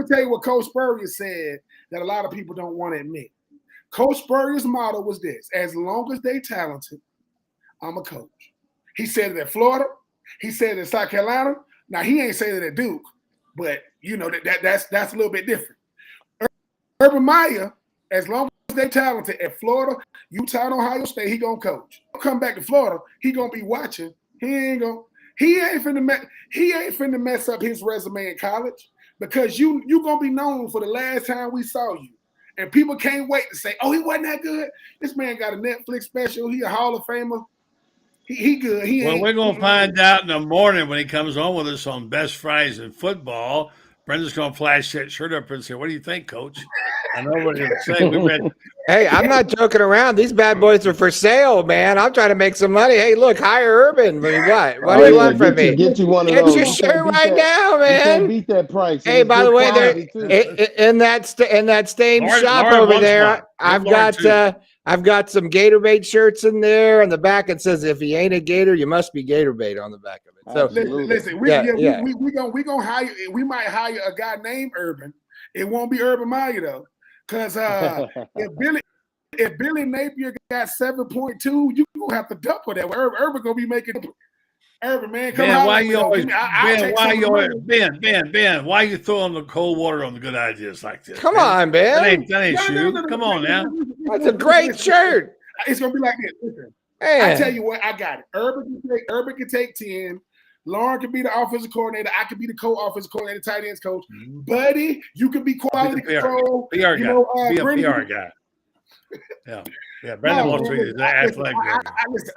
tell you what Coach Spurrier said that a lot of people don't want to admit. Coach Spurrier's motto was this: as long as they talented, I'm a coach. He said it at Florida. He said it at South Carolina. Now he ain't saying it at Duke, but you know that's a little bit different. Urban Meyer, as long as they talented at Florida, Utah, and Ohio State, he gonna coach. Come back to Florida, he gonna be watching. He ain't finna mess up his resume in college because you gonna be known for the last time we saw you, and people can't wait to say, "Oh, he wasn't that good." This man got a Netflix special. He a Hall of Famer. He good. Well, we're gonna find out in the morning when he comes on with us on Best Fridays in Football. Brendan's going to flash that shirt up and say, what do you think, Coach? I know what you're saying. Hey, I'm not joking around. These bad boys are for sale, man. I'm trying to make some money. Hey, look, hire Urban. What do you want from me? Get you one of Get those. your shirt right now, man. You can't beat that price. Hey, by the way, in that same shop over there, I've got some Gator Bait shirts in there. On the back, it says, if he ain't a Gator, you must be Gator Bait on the back of it. So listen, we gonna hire. We might hire a guy named Urban. It won't be Urban Meyer though, because if Billy Napier got 7.2, you gonna have to double that. Urban gonna be making. Urban, man, come on. Ben, why you throwing the cold water on the good ideas like this? Come on, Ben. That ain't you. Come on now. That's a great shirt. It's gonna be like this. Listen, I tell you what, I got it. Urban can take 10. Loren can be the offensive coordinator. I can be the co-offensive coordinator, tight ends coach. Buddy, you can be quality control. PR guy. Be a PR guy. Yeah. Brenden wants to be athletic.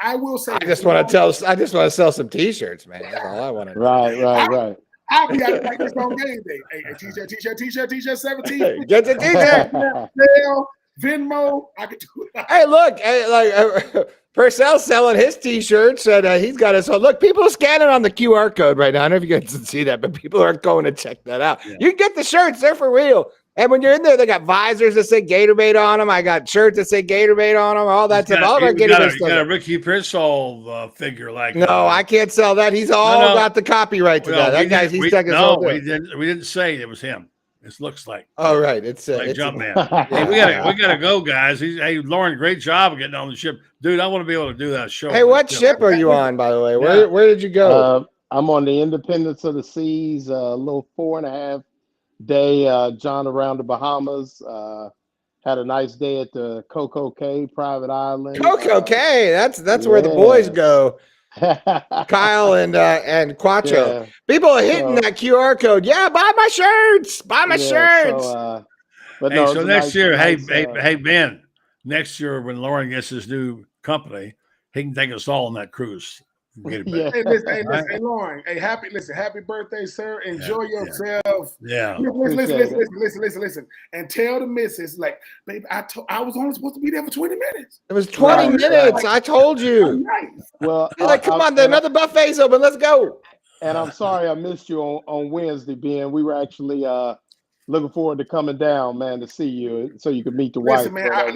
I will say. I just want to sell some T-shirts, man. That's all I want to do. Right. I'll be like this on game day. Hey, t-shirt 17. Get the T-shirt. Venmo, I could do it. Hey, look, Purcell's selling his T-shirts, and he's got his. So look, people are scanning on the QR code right now. I don't know if you guys can see that, but people are going to check that out. Yeah. You can get the shirts; they're for real. And when you're in there, they got visors that say Gatorbait on them. I got shirts that say Gatorbait on them. All that stuff. All about Gatorbait stuff. You got a Ricky Pearsall figure like. No, I can't sell that. He's got the copyright to that. That guy's he's stuck his whole thing. We didn't say it was him. It looks like. Oh, right. It's like Jumpman. Hey, we gotta go, guys. Hey, Loren, great job of getting on the ship, dude. I want to be able to do that show. Hey, what ship are you on, by the way? Where did you go? I'm on the Independence of the Seas. A little 4.5 day John around the Bahamas. Had a nice day at the Coco Cay private island. Coco Cay, that's where the boys go. Kyle and Quattro. Yeah. People are hitting that QR code. Yeah, buy my shirts. Buy my shirts. So next year, hey Ben, next year when Loren gets his new company, he can take us all on that cruise. Hey, listen, hey, Loren. Hey, happy birthday, sir. Enjoy yourself. Yeah. Listen. And tell the missus, like, baby, I was only supposed to be there for 20 minutes. It was 20 minutes. I told you. Well, come on, another buffet's open. Let's go. And I'm sorry I missed you on Wednesday, Ben. We were actually looking forward to coming down, man, to see you so you could meet the wife. Man, I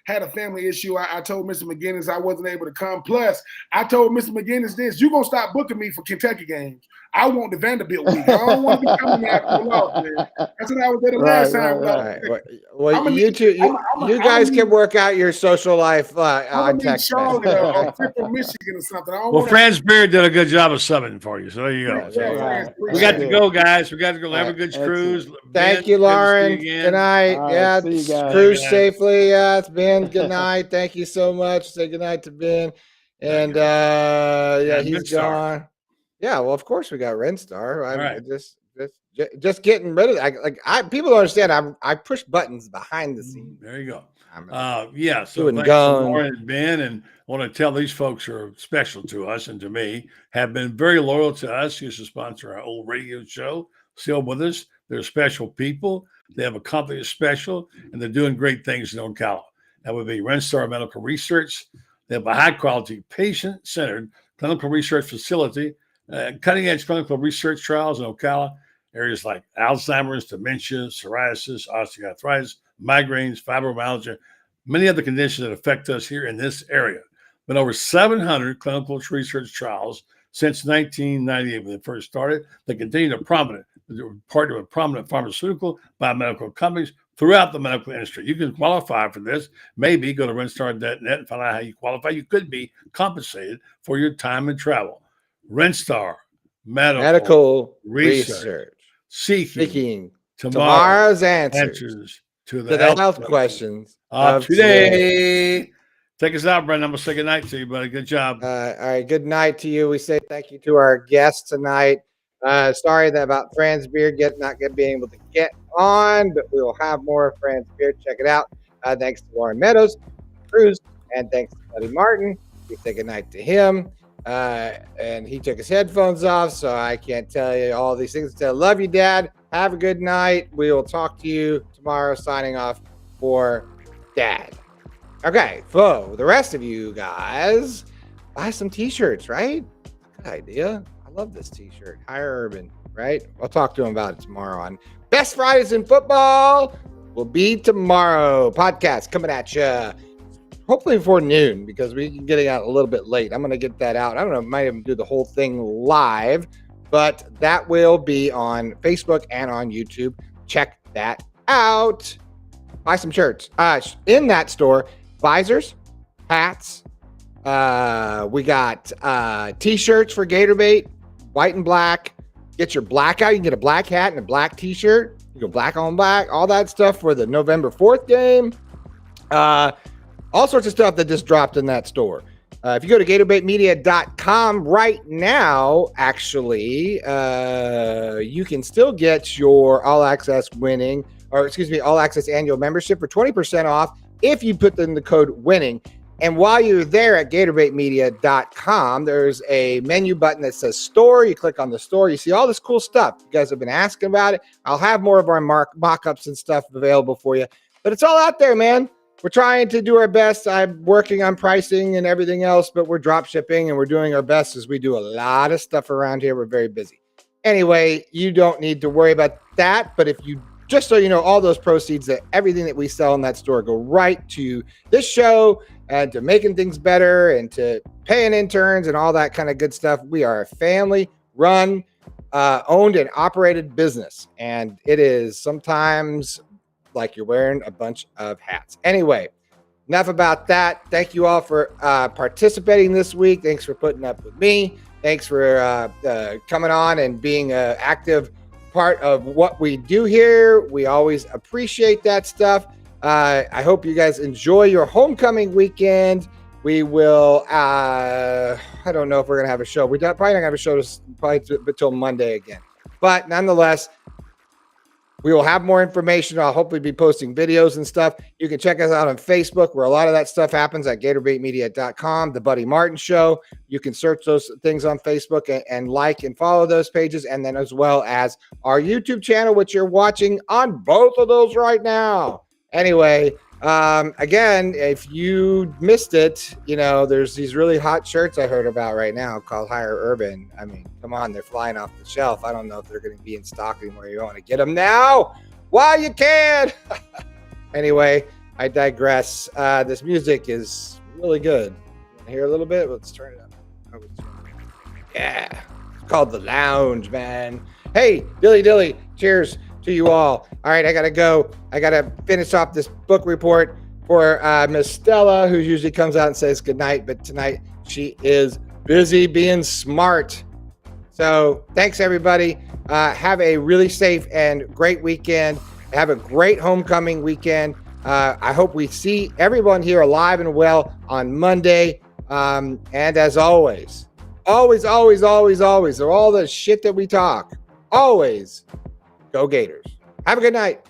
had a family issue. I told Mr. McGinnis I wasn't able to come. Plus, I told Mr. McGinnis this: you're gonna stop booking me for Kentucky games. I want the Vanderbilt week. I don't want to be coming after the loss, man. That's what I was there the last time. Right. Well, you guys can work out your social life on text. Charlotte or Central Michigan or something. Well, Franz Beard did a good job of subbing for you, so there you go. We got to go, guys. We got to go. Have a good cruise. Thank you, Loren. Good night. Cruise safely. It's Ben. Good night. Thank you so much. Say good night to Ben. And he's gone. Yeah, well, of course we got Renstar. Just getting rid of it. People don't understand. I push buttons behind the scenes. There you go. So thanks to Loren and Ben, and I want to tell these folks who are special to us and to me, have been very loyal to us. Used to sponsor our old radio show, still with us. They're special people. They have a company that's special, and they're doing great things in Ocala. That would be Renstar Medical Research. They have a high-quality, patient-centered clinical research facility, cutting-edge clinical research trials in Ocala, areas like Alzheimer's, dementia, psoriasis, osteoarthritis, migraines, fibromyalgia, many other conditions that affect us here in this area. Been over 700 clinical research trials since 1998 when they first started. They continue to partner with prominent pharmaceutical, biomedical companies throughout the medical industry. You can qualify for this. Maybe go to renstar.net and find out how you qualify. You could be compensated for your time and travel. Renstar Medical Research. Seeking tomorrow's answers to the health questions of today. Take us out, Brenden. I'm going to say good night to you, buddy. Good job. All right. Good night to you. We say thank you to our guests tonight. Sorry about Franz Beard not being able to get on, but we will have more Franz Beard. Check it out. Thanks to Loren Meadows, Cruz, and thanks to Buddy Martin. We say good night to him. And he took his headphones off, so I can't tell you all these things. Love you, Dad. Have a good night. We will talk to you tomorrow. Signing off for Dad. Okay, for the rest of you guys, buy some T-shirts, right? Good idea. I love this T-shirt. Higher Urban, right? I'll talk to him about it tomorrow on Best Fridays in Football. Will be tomorrow. Podcast coming at you. Hopefully before noon, because we're getting out a little bit late. I'm going to get that out. I don't know, might even do the whole thing live, but that will be on Facebook and on YouTube. Check that out. Buy some shirts. In that store, visors, hats. We got T-shirts for Gatorbait, white and black. Get your black out. You can get a black hat and a black T-shirt. You go black on black. All that stuff for the November 4th game. All sorts of stuff that just dropped in that store. If you go to GatorbaitMedia.com right now, actually, you can still get your All Access All Access annual membership for 20% off if you put in the code WINNING. And while you're there at GatorbaitMedia.com, there's a menu button that says store. You click on the store. You see all this cool stuff. You guys have been asking about it. I'll have more of our mock-ups and stuff available for you. But it's all out there, man. We're trying to do our best. I'm working on pricing and everything else, but we're drop shipping and we're doing our best as we do a lot of stuff around here. We're very busy. Anyway, you don't need to worry about that. But if you just so you know, all those proceeds, that everything that we sell in that store go right to this show and to making things better and to paying interns and all that kind of good stuff. We are a family-run, owned and operated business, and it is sometimes like you're wearing a bunch of hats. Anyway, enough about that. Thank you all for participating this week. Thanks for putting up with me. Thanks for coming on and being an active part of what we do here. We always appreciate that stuff. I hope you guys enjoy your homecoming weekend. We will, I don't know if we're going to have a show. We're probably not going to have a show until Monday again. But nonetheless, we will have more information. I'll hopefully be posting videos and stuff. You can check us out on Facebook, where a lot of that stuff happens, at GatorbaitMedia.com, The Buddy Martin Show. You can search those things on Facebook and like and follow those pages. And then as well as our YouTube channel, which you're watching on both of those right now. Anyway, again, if you missed it, you know, there's these really hot shirts I heard about right now called Higher Urban. I mean, come on, they're flying off the shelf. I don't know if they're going to be in stock anymore. You want to get them now while you can. Anyway, I digress. This music is really good. You want to hear a little bit? Let's turn it up. Yeah, it's called The Lounge, man. Hey, dilly, cheers to you all. All right, I gotta go. I gotta finish off this book report for Miss Stella, who usually comes out and says goodnight, but tonight she is busy being smart. So thanks, everybody. Have a really safe and great weekend. Have a great homecoming weekend. I hope we see everyone here alive and well on Monday. And as always, always, or all the shit that we talk, always go Gators. Have a good night.